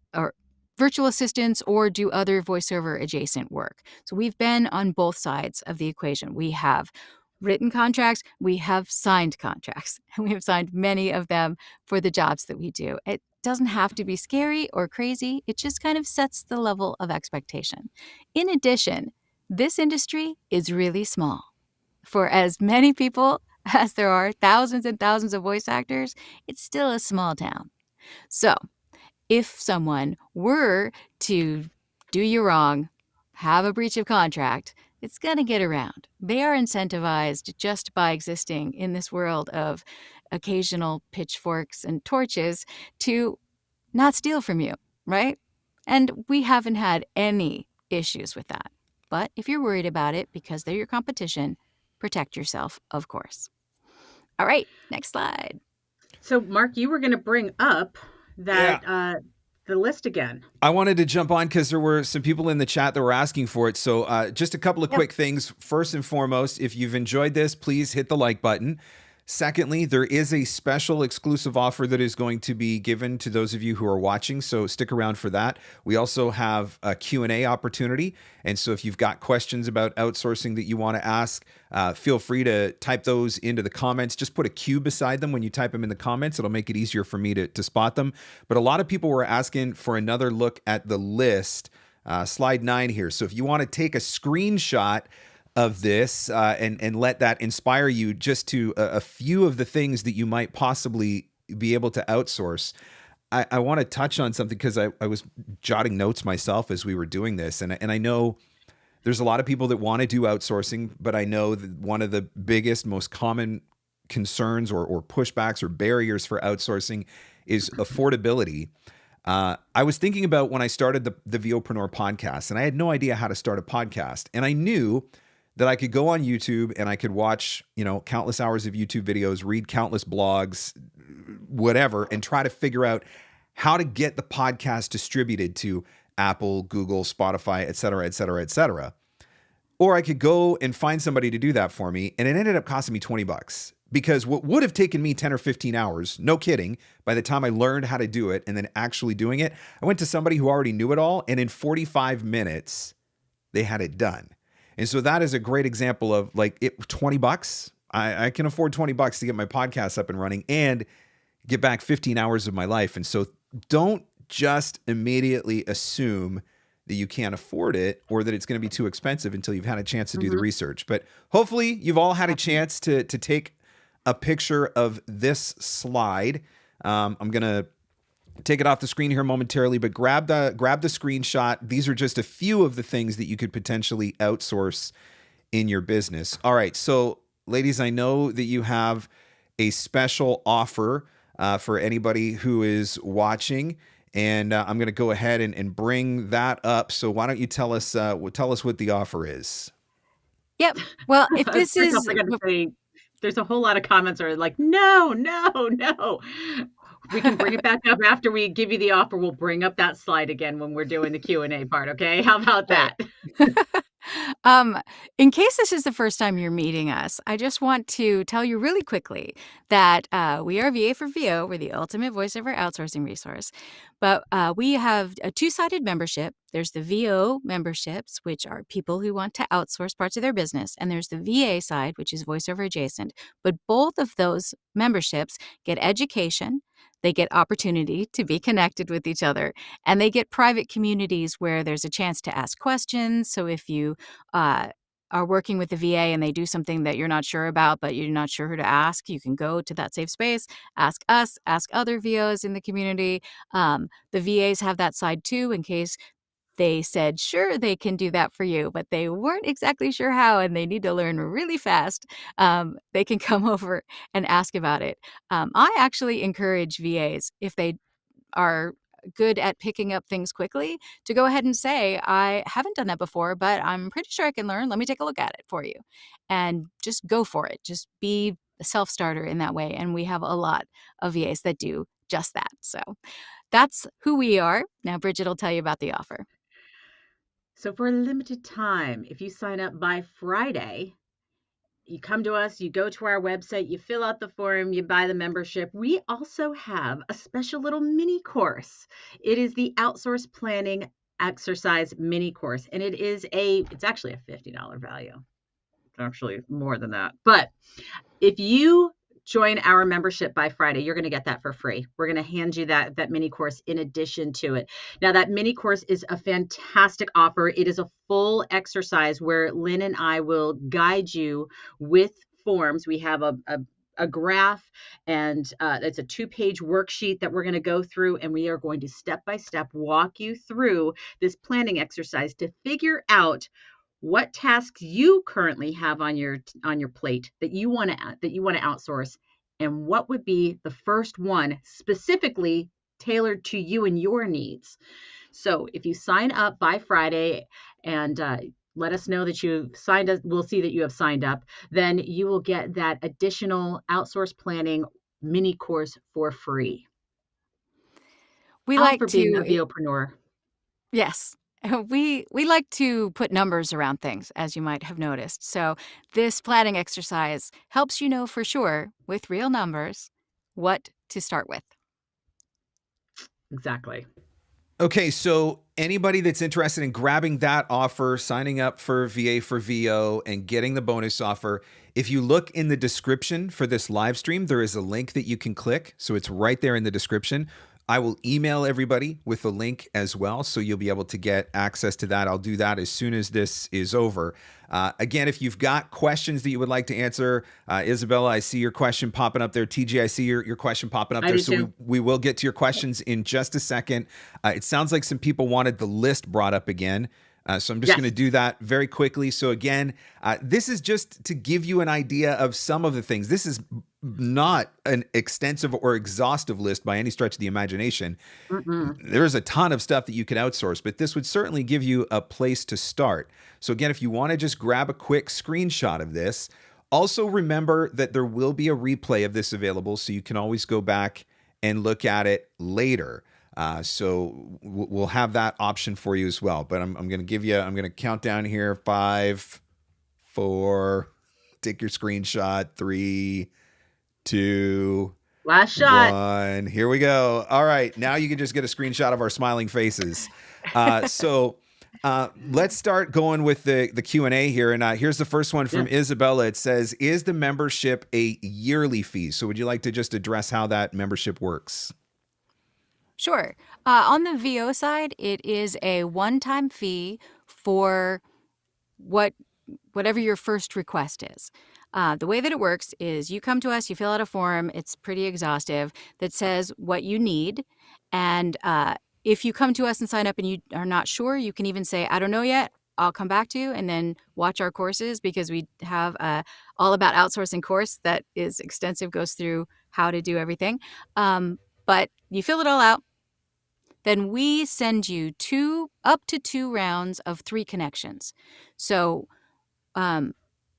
assistants or do other voiceover adjacent work. So we've been on both sides of the equation. We have written contracts, we have signed contracts, and we have signed many of them for the jobs that we do. It doesn't have to be scary or crazy. It just kind of sets the level of expectation. In addition, this industry is really small. For as many people as there are, thousands and thousands of voice actors, it's still a small town. So if someone were to do you wrong, have a breach of contract, it's going to get around. They are incentivized just by existing in this world of occasional pitchforks and torches to not steal from you, right? And we haven't had any issues with that. But if you're worried about it because they're your competition, protect yourself, of course. All right, next slide. So, Mark, you were going to bring up that the list again. I wanted to jump on because there were some people in the chat that were asking for it. So just a couple of quick things. First and foremost, if you've enjoyed this, please hit the like button. Secondly, there is a special exclusive offer that is going to be given to those of you who are watching, so stick around for that. We also have a Q&A opportunity, and so if you've got questions about outsourcing that you want to ask, feel free to type those into the comments. Just put a Q beside them when you type them in the comments. It'll make it easier for me to spot them. But a lot of people were asking for another look at the list. Slide 9 here. So if you want to take a screenshot of this and let that inspire you just to a few of the things that you might possibly be able to outsource. I want to touch on something because I was jotting notes myself as we were doing this. And I know there's a lot of people that want to do outsourcing, but I know that one of the biggest, most common concerns or pushbacks or barriers for outsourcing is affordability. I was thinking about when I started the VOpreneur podcast, and I had no idea how to start a podcast. And I knew that I could go on YouTube and I could watch, countless hours of YouTube videos, read countless blogs, whatever, and try to figure out how to get the podcast distributed to Apple, Google, Spotify, et cetera, et cetera, et cetera. Or I could go and find somebody to do that for me. And it ended up costing me $20 because what would have taken me 10 or 15 hours, no kidding, by the time I learned how to do it and then actually doing it, I went to somebody who already knew it all. And in 45 minutes, they had it done. And so that is a great example of $20. I can afford $20 to get my podcast up and running and get back 15 hours of my life. And so don't just immediately assume that you can't afford it or that it's going to be too expensive until you've had a chance to do the research. But hopefully you've all had a chance to take a picture of this slide. I'm going to take it off the screen here momentarily, but grab the screenshot. These are just a few of the things that you could potentially outsource in your business. All right. So ladies, I know that you have a special offer for anybody who is watching, and I'm going to go ahead and bring that up. So why don't you tell us what the offer is? Yep. Well, if this is, I gotta say, there's a whole lot of comments are like, no. We can bring it back up after we give you the offer. We'll bring up that slide again when we're doing the Q&A part. Okay. How about that? In case this is the first time you're meeting us, I just want to tell you really quickly that we are VA for VO. We're the ultimate voiceover outsourcing resource. But we have a two-sided membership. There's the VO memberships, which are people who want to outsource parts of their business. And there's the VA side, which is voiceover adjacent. But both of those memberships get education. They get opportunity to be connected with each other, and they get private communities where there's a chance to ask questions. So if you are are working with the VA and they do something that you're not sure about, but you're not sure who to ask, you can go to that safe space, ask us, ask other VOs in the community. The VAs have that side too, in case they said, sure, they can do that for you, but they weren't exactly sure how, and they need to learn really fast. They can come over and ask about it. I actually encourage VAs, if they are good at picking up things quickly, to go ahead and say, I haven't done that before, but I'm pretty sure I can learn. Let me take a look at it for you. And just go for it. Just be a self-starter in that way. And we have a lot of VAs that do just that. So that's who we are. Now, Bridget will tell you about the offer. So for a limited time, if you sign up by Friday, you come to us, you go to our website, you fill out the form, you buy the membership. We also have a special little mini course. It is the Outsource Planning Exercise mini course, and it's actually a $50 value. It's actually more than that. But if you join our membership by Friday, you're going to get that for free. We're going to hand you that mini course in addition to it. Now, that mini course is a fantastic offer. It is a full exercise where Lynn and I will guide you with forms. We have a graph, and it's a 2-page worksheet that we're going to go through, and we are going to step by step walk you through this planning exercise to figure out what tasks you currently have on your plate that you want to outsource, and what would be the first one specifically tailored to you and your needs. So if you sign up by Friday and let us know that you've signed up, we'll see that you have signed up, then you will get that additional outsource planning mini course for free. We All like for being a to, VOpreneur. yes. We like to put numbers around things, as you might have noticed. So this planning exercise helps you know for sure, with real numbers, what to start with. Exactly. Okay, so anybody that's interested in grabbing that offer, signing up for VA for VO, and getting the bonus offer, if you look in the description for this live stream, there is a link that you can click. So it's right there in the description. I will email everybody with the link as well, so you'll be able to get access to that. I'll do that as soon as this is over. Again, if you've got questions that you would like to answer, Isabella, I see your question popping up there. TJ, I see your question popping up there. So we will get to your questions in just a second. It sounds like some people wanted the list brought up again. So I'm just going to do that very quickly. So again, this is just to give you an idea of some of the things. This is not an extensive or exhaustive list by any stretch of the imagination. There's a ton of stuff that you could outsource, but this would certainly give you a place to start. So again, if you want to just grab a quick screenshot of this, also remember that there will be a replay of this available, so you can always go back and look at it later. So we'll have that option for you as well. But I'm going to count down here. 5, 4, take your screenshot. 3, 2, last shot. 1. Here we go. All right. Now you can just get a screenshot of our smiling faces. So let's start going with the Q&A here. And here's the first one from Isabella. It says, is the membership a yearly fee? So would you like to just address how that membership works? Sure. On the VO side, it is a one-time fee for whatever your first request is. The way that it works is you come to us, you fill out a form. It's pretty exhaustive that says what you need. And if you come to us and sign up and you are not sure, you can even say, I don't know yet. I'll come back to you, and then watch our courses, because we have all about outsourcing course that is extensive, goes through how to do everything. But you fill it all out. Then we send you up to 2 rounds of 3 connections. So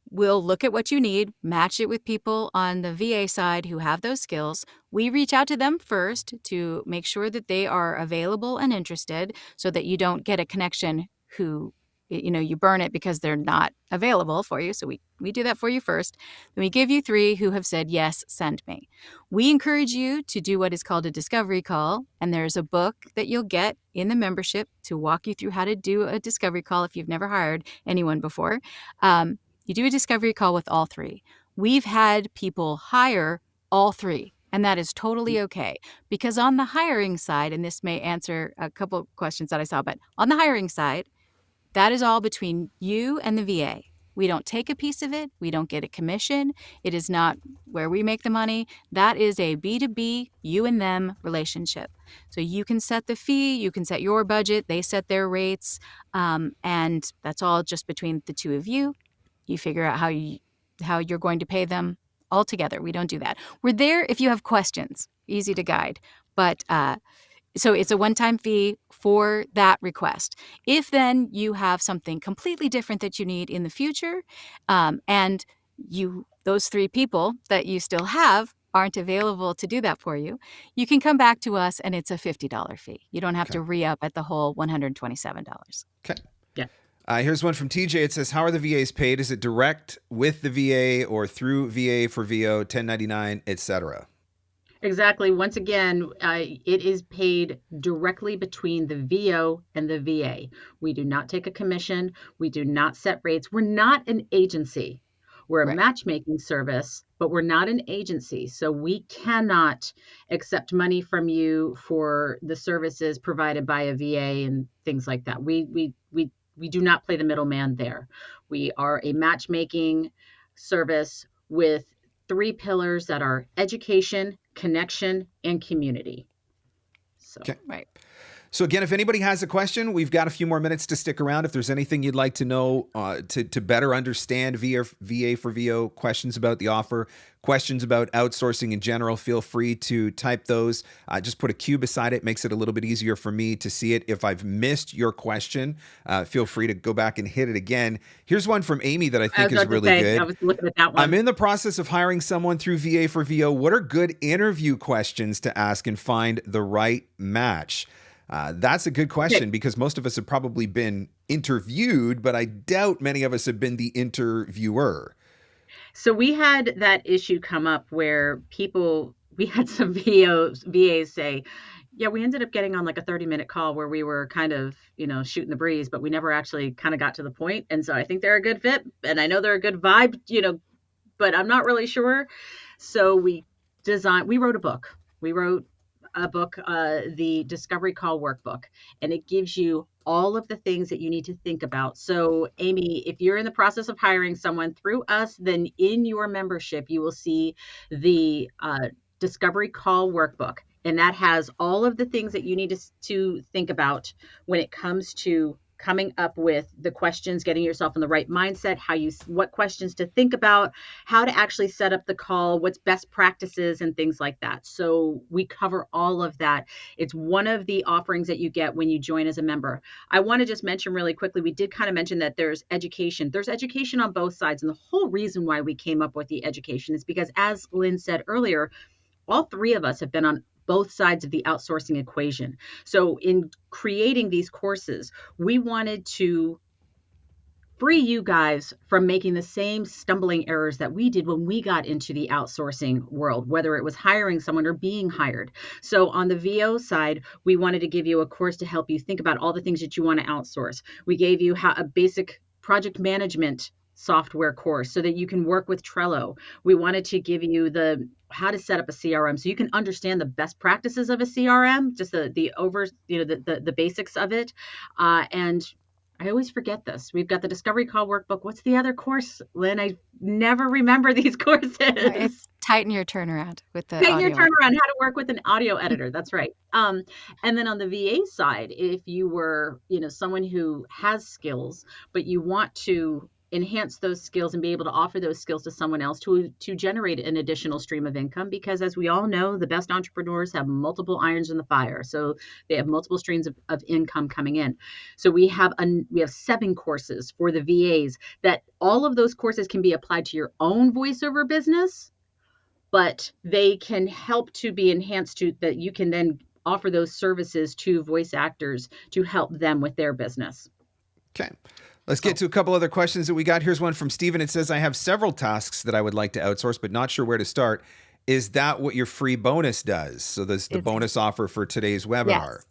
we'll look at what you need, match it with people on the VA side who have those skills. We reach out to them first to make sure that they are available and interested, so that you don't get a connection who, you burn it because they're not available for you. So we do that for you first. Then we give you 3 who have said, yes, send me. We encourage you to do what is called a discovery call. And there's a book that you'll get in the membership to walk you through how to do a discovery call if you've never hired anyone before. You do a discovery call with all 3. We've had people hire all 3. And that is totally okay, because on the hiring side, and this may answer a couple questions that I saw, but on the hiring side, that is all between you and the VA. We don't take a piece of it. We don't get a commission. It is not where we make the money. That is a B2B, you and them relationship. So you can set the fee, you can set your budget, they set their rates, and that's all just between the two of you. You figure out how you're going to pay them all together. We don't do that. We're there if you have questions, easy to guide. But so it's a one-time fee for that request. If then you have something completely different that you need in the future, and those 3 people that you still have aren't available to do that for you, you can come back to us and it's a $50 fee. You don't have to re-up at the whole $127. Okay. Yeah. Here's one from TJ. It says, how are the VAs paid? Is it direct with the VA or through VA for VO, 1099, etc.? Exactly. Once again, it is paid directly between the VO and the VA. We do not take a commission. We do not set rates. We're not an agency. We're a matchmaking service, but we're not an agency. So we cannot accept money from you for the services provided by a VA and things like that. We do not play the middleman there. We are a matchmaking service with 3 pillars that are education, connection, and community. So, right. So again, if anybody has a question, we've got a few more minutes to stick around. If there's anything you'd like to know to better understand VA for VO, questions about the offer, questions about outsourcing in general, feel free to type those. Just put a Q beside it. Makes it a little bit easier for me to see it. If I've missed your question, feel free to go back and hit it again. Here's one from Amy that I think is really good. I was looking at that one. I'm in the process of hiring someone through VA for VO. What are good interview questions to ask and find the right match? That's a good question because most of us have probably been interviewed, but I doubt many of us have been the interviewer. So we had that issue come up where we had some VAs say, yeah, we ended up getting on like a 30-minute call where we were kind of, shooting the breeze, but we never actually kind of got to the point. And so I think they're a good fit and I know they're a good vibe, but I'm not really sure. So we wrote a book. We wrote a book, the Discovery Call Workbook, and it gives you all of the things that you need to think about. So, Amy, if you're in the process of hiring someone through us, then in your membership, you will see the Discovery Call Workbook, and that has all of the things that you need to think about when it comes to coming up with the questions, getting yourself in the right mindset, what questions to think about, how to actually set up the call, what's best practices and things like that. So we cover all of that. It's one of the offerings that you get when you join as a member. I want to just mention really quickly, we did kind of mention that there's education. There's education on both sides. And the whole reason why we came up with the education is because, as Lynn said earlier, all 3 of us have been on both sides of the outsourcing equation. So in creating these courses, we wanted to free you guys from making the same stumbling errors that we did when we got into the outsourcing world, whether it was hiring someone or being hired. So on the VO side, we wanted to give you a course to help you think about all the things that you want to outsource. We gave you a basic project management software course so that you can work with Trello. We wanted to give you how to set up a CRM so you can understand the best practices of a CRM, just the basics of it. And I always forget this. We've got the Discovery Call Workbook. What's the other course, Lynn? I never remember these courses. It's Tighten Your Turnaround with the Tighten Your Turnaround, how to work with an audio editor. That's right. And then on the VA side, if you were, someone who has skills, but you want to enhance those skills and be able to offer those skills to someone else to generate an additional stream of income, because as we all know, the best entrepreneurs have multiple irons in the fire. So they have multiple streams of income coming in. So we have 7 courses for the VAs that all of those courses can be applied to your own voiceover business, but they can help to be enhanced to that you can then offer those services to voice actors to help them with their business. Okay. Let's get to a couple other questions that we got. Here's one from Steven. It says, I have several tasks that I would like to outsource, but not sure where to start. Is that what your free bonus does? So this is the bonus offer for today's webinar. Yes,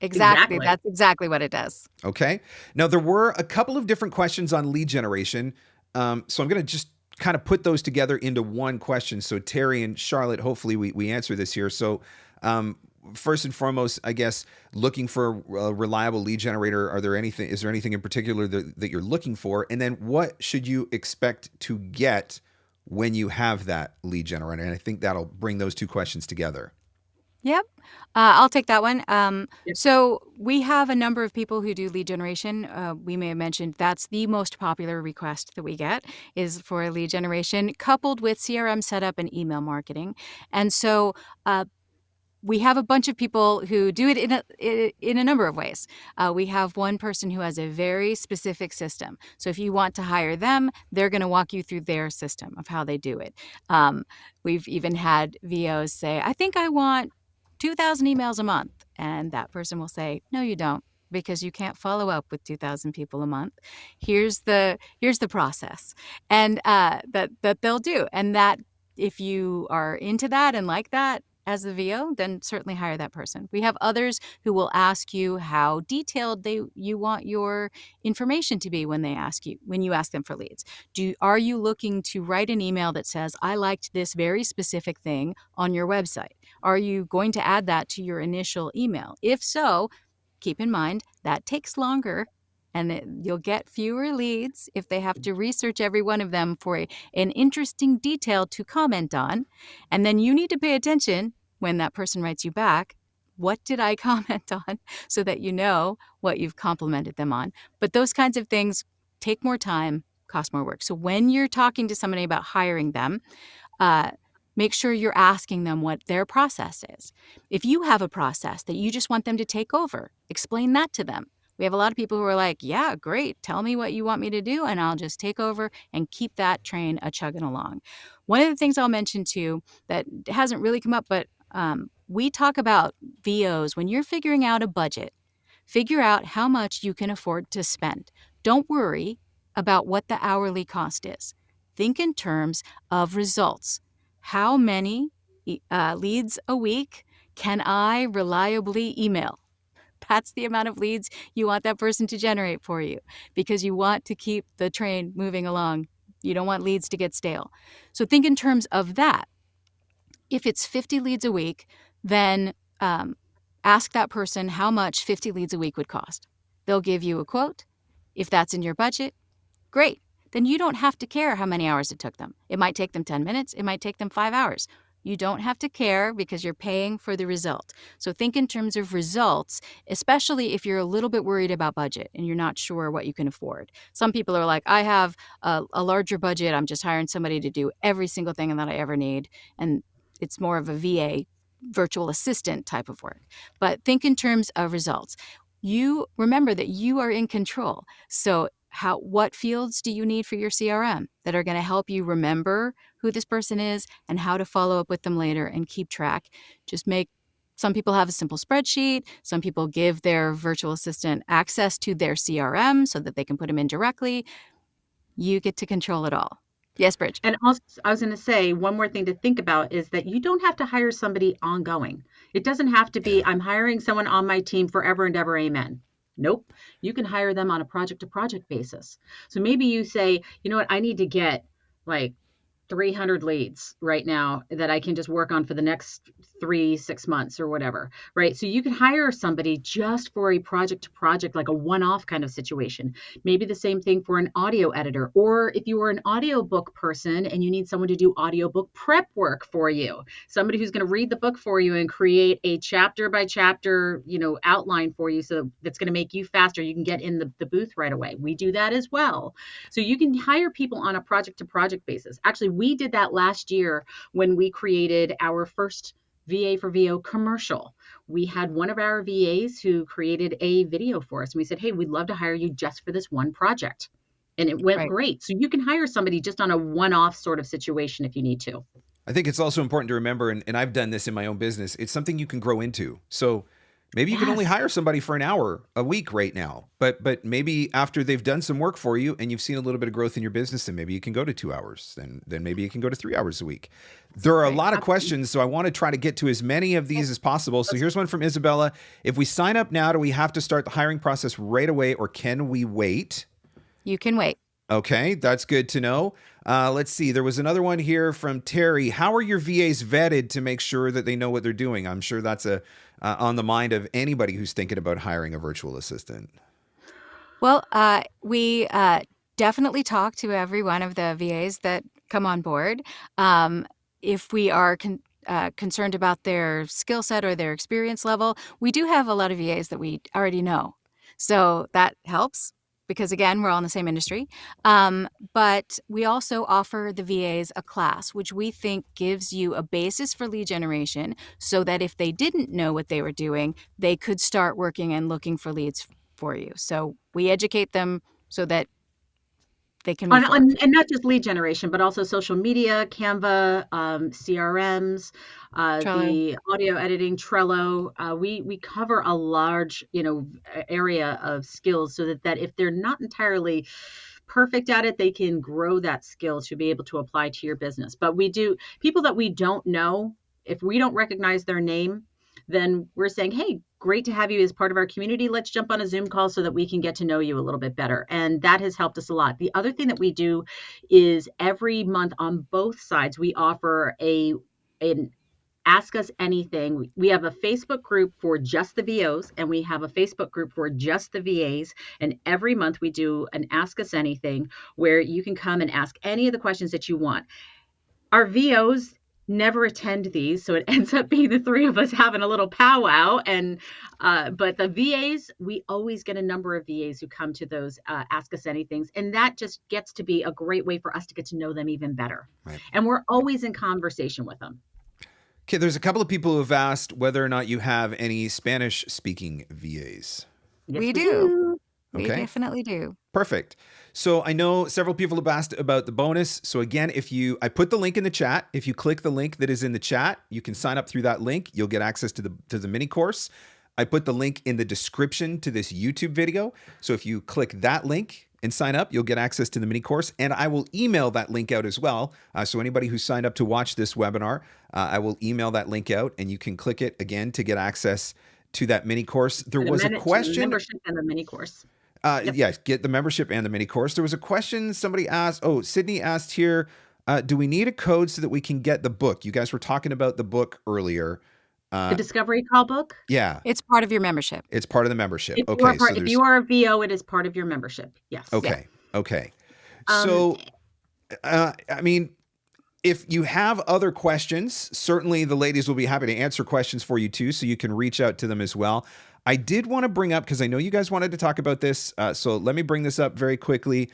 exactly. That's exactly what it does. Okay. Now, there were a couple of different questions on lead generation. So I'm going to just kind of put those together into one question. So Terry and Charlotte, hopefully we answer this here. So first and foremost, I guess, looking for a reliable lead generator, is there anything in particular that you're looking for? And then what should you expect to get when you have that lead generator? And I think that'll bring those two questions together. Yep. I'll take that one. Yep. So we have a number of people who do lead generation. We may have mentioned that's the most popular request that we get is for a lead generation coupled with CRM setup and email marketing. And so we have a bunch of people who do it in a number of ways. We have one person who has a very specific system. So if you want to hire them, they're going to walk you through their system of how they do it. We've even had VOs say, I think I want 2,000 emails a month. And that person will say, no, you don't, because you can't follow up with 2,000 people a month. Here's the process, and that they'll do. And that if you are into that and like that as the VO, then certainly hire that person. We have others who will ask you how detailed you want your information to be when you ask them for leads. Are you looking to write an email that says, I liked this very specific thing on your website? Are you going to add that to your initial email? If so, keep in mind that takes longer, and you'll get fewer leads if they have to research every one of them for an interesting detail to comment on. And then you need to pay attention when that person writes you back. What did I comment on? So that you know what you've complimented them on. But those kinds of things take more time, cost more work. So when you're talking to somebody about hiring them, make sure you're asking them what their process is. If you have a process that you just want them to take over, explain that to them. We have a lot of people who are like, yeah, great. Tell me what you want me to do, and I'll just take over and keep that train a-chugging along. One of the things I'll mention, too, that hasn't really come up, but we talk about VOs. When you're figuring out a budget, figure out how much you can afford to spend. Don't worry about what the hourly cost is. Think in terms of results. How many leads a week can I reliably email? That's the amount of leads you want that person to generate for you, because you want to keep the train moving along. You don't want leads to get stale. So think in terms of that. If it's 50 leads a week, then ask that person how much 50 leads a week would cost. They'll give you a quote. If that's in your budget, great. Then you don't have to care how many hours it took them. It might take them 10 minutes. It might take them 5 hours. You don't have to care because you're paying for the result. So think in terms of results, especially if you're a little bit worried about budget and you're not sure what you can afford. Some people are like, I have a larger budget. I'm just hiring somebody to do every single thing that I ever need. And it's more of a VA, virtual assistant type of work. But think in terms of results. You remember that you are in control. So what fields do you need for your CRM that are going to help you remember who this person is and how to follow up with them later and keep track? Some people have a simple spreadsheet. Some people give their virtual assistant access to their CRM so that they can put them in directly. You get to control it all. Yes, Bridge. And also, I was going to say, one more thing to think about is that you don't have to hire somebody ongoing. It doesn't have to be, I'm hiring someone on my team forever and ever, amen. Nope. You can hire them on a project-to-project basis. So maybe you say, you know what, I need to get like 300 leads right now that I can just work on for the next 3-6 months or whatever, right? So you can hire somebody just for a project to project, like a one-off kind of situation. Maybe the same thing for an audio editor, or if you are an audiobook person and you need someone to do audiobook prep work for you, somebody who's going to read the book for you and create a chapter by chapter, outline for you. So that's going to make you faster. You can get in the booth right away. We do that as well. So you can hire people on a project to project basis. Actually, we did that last year when we created our first VA for VO commercial. We had one of our VAs who created a video for us. And we said, hey, we'd love to hire you just for this one project. And it went great. So you can hire somebody just on a one-off sort of situation if you need to. I think it's also important to remember, and I've done this in my own business, it's something you can grow into. So maybe you can only hire somebody for an hour a week right now, but maybe after they've done some work for you and you've seen a little bit of growth in your business, then maybe you can go to 2 hours. Then maybe you can go to 3 hours a week. There are a lot of questions, so I want to try to get to as many of these as possible. So here's one from Isabella. If we sign up now, do we have to start the hiring process right away, or can we wait? You can wait. Okay, that's good to know. Let's see. There was another one here from Terry. How are your VAs vetted to make sure that they know what they're doing? I'm sure that's on the mind of anybody who's thinking about hiring a virtual assistant. Well, we definitely talk to every one of the VAs that come on board. If we are concerned about their skill set or their experience level, we do have a lot of VAs that we already know. So that helps because, again, we're all in the same industry. But we also offer the VAs a class, which we think gives you a basis for lead generation so that if they didn't know what they were doing, they could start working and looking for leads for you. So we educate them so that they can move forward. And not just lead generation, but also social media, Canva, CRMs, Trello. the audio editing, Trello. We cover a large, area of skills so that if they're not entirely perfect at it, they can grow that skill to be able to apply to your business. But we do people that we don't know, if we don't recognize their name, then we're saying, hey, great to have you as part of our community. Let's jump on a Zoom call so that we can get to know you a little bit better. And that has helped us a lot. The other thing that we do is every month on both sides, we offer an Ask Us Anything. We have a Facebook group for just the VOs, and we have a Facebook group for just the VAs. And every month we do an Ask Us Anything where you can come and ask any of the questions that you want. Our VOs never attend these, so it ends up being the three of us having a little powwow. And but the VAs, we always get a number of VAs who come to those Ask Us Anythings, and that just gets to be a great way for us to get to know them even better. Right. And we're always in conversation with them. Okay, there's a couple of people who have asked whether or not you have any Spanish-speaking VAs. Yes, We do. We Okay. definitely do. Perfect. So I know several people have asked about the bonus. So again, I put the link in the chat. If you click the link that is in the chat, you can sign up through that link. You'll get access to the mini course. I put the link in the description to this YouTube video. So if you click that link and sign up, you'll get access to the mini course. And I will email that link out as well. So anybody who signed up to watch this webinar, I will email that link out, and you can click it again to get access to that mini course. There was a question. Membership and the mini course. Yes, get the membership and the mini course. There was a question somebody asked. Oh, Sydney asked here, do we need a code so that we can get the book? You guys were talking about the book earlier. The Discovery Call book? Yeah. It's part of your membership. It's part of the membership. If Okay. if you are a VO, it is part of your membership. Yes. Okay. Yeah. Okay. So, I mean, if you have other questions, certainly the ladies will be happy to answer questions for you too, so you can reach out to them as well. I did want to bring up, because I know you guys wanted to talk about this, so let me bring this up very quickly.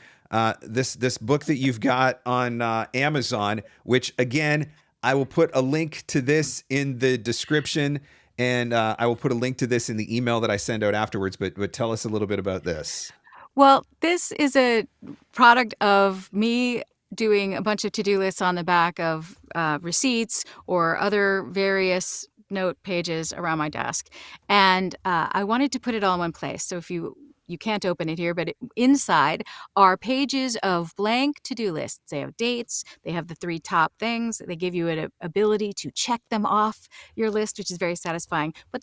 This book that you've got on Amazon, which again, I will put a link to this in the description, and I will put a link to this in the email that I send out afterwards. But tell us a little bit about this. Well, this is a product of me doing a bunch of to-do lists on the back of receipts or other various note pages around my desk. And I wanted to put it all in one place. So if you can't open it here, but inside are pages of blank to-do lists. They have dates. They have the 3 top things. They give you an ability to check them off your list, which is very satisfying. But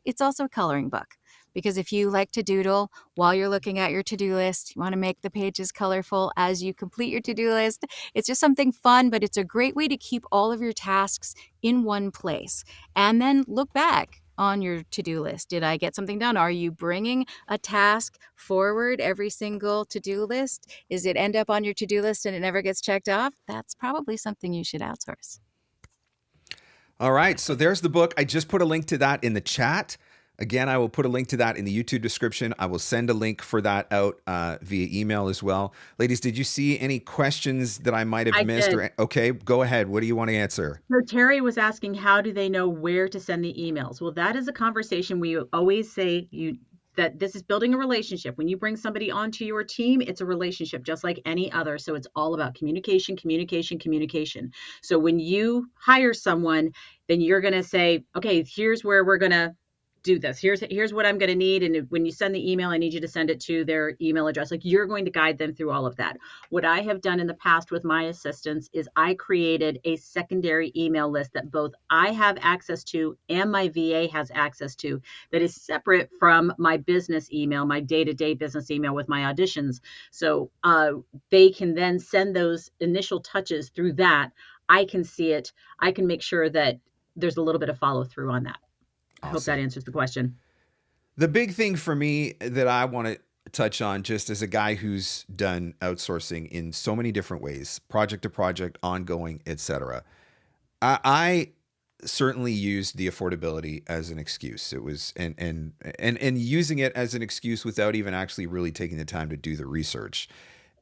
it's also a coloring book. Because if you like to doodle while you're looking at your to-do list, you want to make the pages colorful as you complete your to-do list. It's just something fun, but it's a great way to keep all of your tasks in one place. And then look back on your to-do list. Did I get something done? Are you bringing a task forward every single to-do list? Is it end up on your to-do list and it never gets checked off? That's probably something you should outsource. All right. So there's the book. I just put a link to that in the chat. Again, I will put a link to that in the YouTube description. I will send a link for that out via email as well. Ladies, did you see any questions that I might have missed? Okay, go ahead. What do you want to answer? So Terry was asking, how do they know where to send the emails? Well, that is a conversation we always say that this is building a relationship. When you bring somebody onto your team, it's a relationship just like any other. So it's all about communication, communication, communication. So when you hire someone, then you're going to say, okay, here's where we're going to do this. Here's what I'm going to need. And when you send the email, I need you to send it to their email address. Like, you're going to guide them through all of that. What I have done in the past with my assistants is I created a secondary email list that both I have access to and my VA has access to, that is separate from my business email, my day-to-day business email with my auditions. So they can then send those initial touches through that. I can see it. I can make sure that there's a little bit of follow through on that. I hope that answers the question. The big thing for me that I want to touch on, just as a guy who's done outsourcing in so many different ways, project to project, ongoing, etc. I certainly used the affordability as an excuse. It was and using it as an excuse without even actually really taking the time to do the research.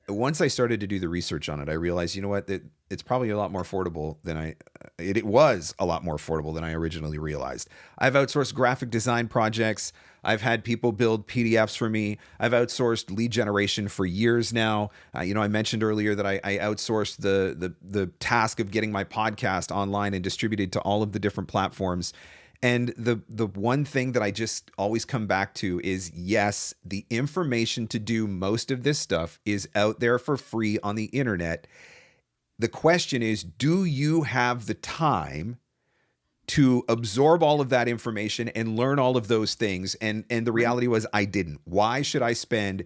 Once I started to do the research on it, I realized, you know what, that it's probably a lot more affordable than it was a lot more affordable than I originally realized. I've outsourced graphic design projects. I've had people build PDFs for me. I've outsourced lead generation for years now. I mentioned earlier that I outsourced the task of getting my podcast online and distributed to all of the different platforms. And the one thing that I just always come back to is, yes, the information to do most of this stuff is out there for free on the internet. The question is, do you have the time to absorb all of that information and learn all of those things? And the reality was, I didn't. Why should I spend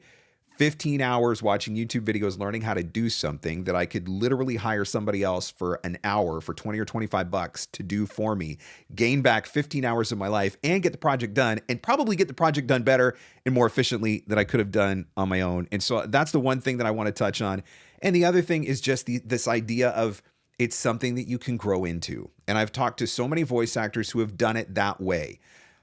15 hours watching YouTube videos learning how to do something that I could literally hire somebody else for an hour for 20 or 25 bucks to do for me, gain back 15 hours of my life and get the project done, and probably get the project done better and more efficiently than I could have done on my own? And so that's the one thing that I want to touch on. And the other thing is just this idea of, it's something that you can grow into. And I've talked to so many voice actors who have done it that way.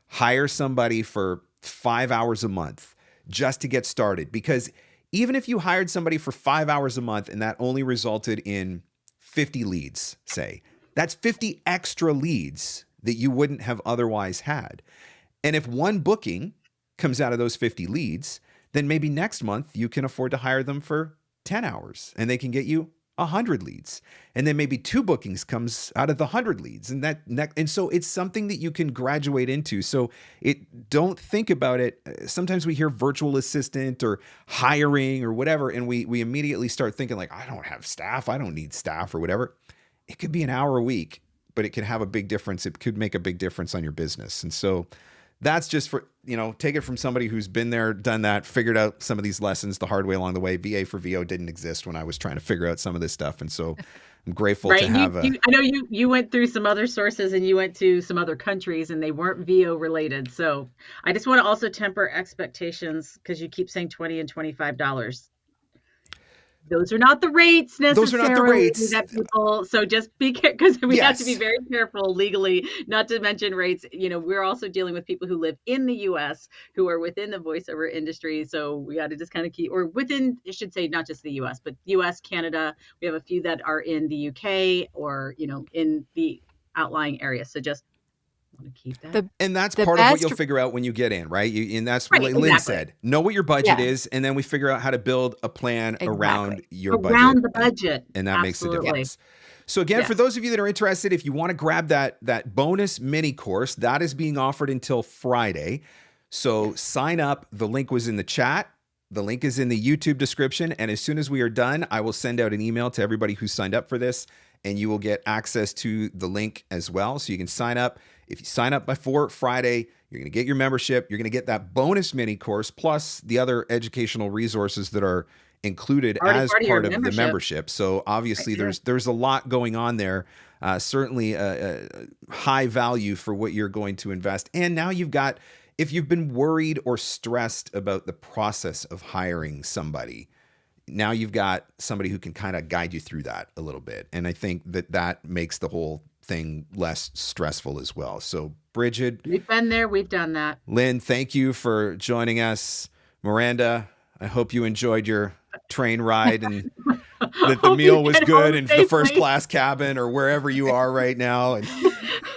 Hire somebody for 5 hours a month just to get started. Because even if you hired somebody for 5 hours a month and that only resulted in 50 leads, say, that's 50 extra leads that you wouldn't have otherwise had. And if one booking comes out of those 50 leads, then maybe next month you can afford to hire them for 10 hours and they can get you 100 leads. And then maybe 2 bookings comes out of the 100 leads. And so it's something that you can graduate into. So don't think about it. Sometimes we hear virtual assistant or hiring or whatever, and we immediately start thinking like, I don't have staff. I don't need staff or whatever. It could be an hour a week, but it can have a big difference. It could make a big difference on your business. And so that's just for, take it from somebody who's been there, done that, figured out some of these lessons the hard way along the way. VA for VO didn't exist when I was trying to figure out some of this stuff. And so I'm grateful to have I know you went through some other sources and you went to some other countries and they weren't VO related. So I just want to also temper expectations, because you keep saying $20 and $25. Those are not the rates necessarily. Those are not the rates. That people, so just be careful, because we have to be very careful legally, not to mention rates. We're also dealing with people who live in the U.S. who are within the voiceover industry. So we got to just kind of keep, or within, I should say, not just the U.S., but U.S., Canada. We have a few that are in the U.K. or, in the outlying areas. So just want to keep that. And that's part of what you'll figure out when you get in, right? And that's what Lynn said. Know what your budget is, and then we figure out how to build a plan around your budget. Around the budget. And that makes a difference. So again, for those of you that are interested, if you want to grab that bonus mini course, that is being offered until Friday. So sign up. The link was in the chat. The link is in the YouTube description. And as soon as we are done, I will send out an email to everybody who signed up for this, and you will get access to the link as well. So you can sign up. If you sign up before Friday, you're going to get your membership. You're going to get that bonus mini course plus the other educational resources that are included as part of the membership. So obviously there's a lot going on there. Certainly a high value for what you're going to invest. And now you've got, if you've been worried or stressed about the process of hiring somebody, now you've got somebody who can kind of guide you through that a little bit. And I think that makes the whole thing less stressful as well. So Bridget, we've been there, we've done that. Lynn, thank you for joining us. Miranda, I hope you enjoyed your train ride and that the meal was good in the first class cabin or wherever you are right now.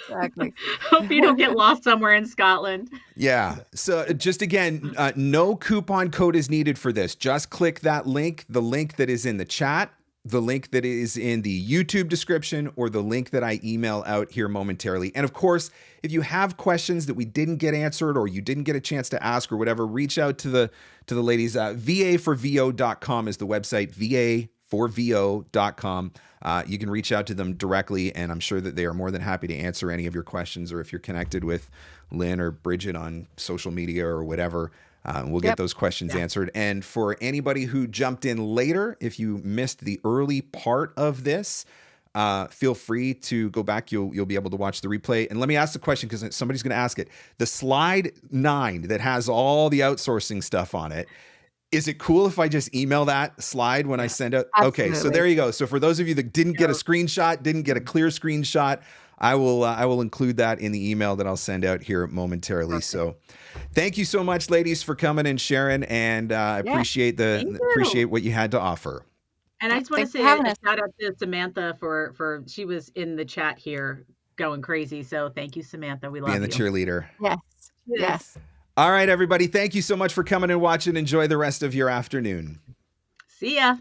Exactly. Hope you don't get lost somewhere in Scotland. Yeah. So just again, no coupon code is needed for this. Just click that link, the link that is in the chat. the link that is in the YouTube description or the link that I email out here momentarily. And of course, if you have questions that we didn't get answered or you didn't get a chance to ask or whatever, reach out to the ladies. VA4VO.com is the website, VA4VO.com. You can reach out to them directly, and I'm sure that they are more than happy to answer any of your questions, or if you're connected with Lynn or Bridget on social media or whatever, we'll get those questions answered. And for anybody who jumped in later, if you missed the early part of this, feel free to go back. You'll be able to watch the replay. And let me ask the question, because somebody's going to ask it. The slide 9 that has all the outsourcing stuff on it, is it cool if I just email that slide when I send out? Absolutely. Okay, so there you go. So for those of you that didn't get a screenshot, didn't get a clear screenshot, I will include that in the email that I'll send out here momentarily. Perfect. So thank you so much, ladies, for coming and sharing, and I appreciate what you had to offer. And I just want to say a shout out to Samantha for she was in the chat here going crazy. So thank you, Samantha. We love you. Being the cheerleader. Yes. All right, everybody. Thank you so much for coming and watching. Enjoy the rest of your afternoon. See ya.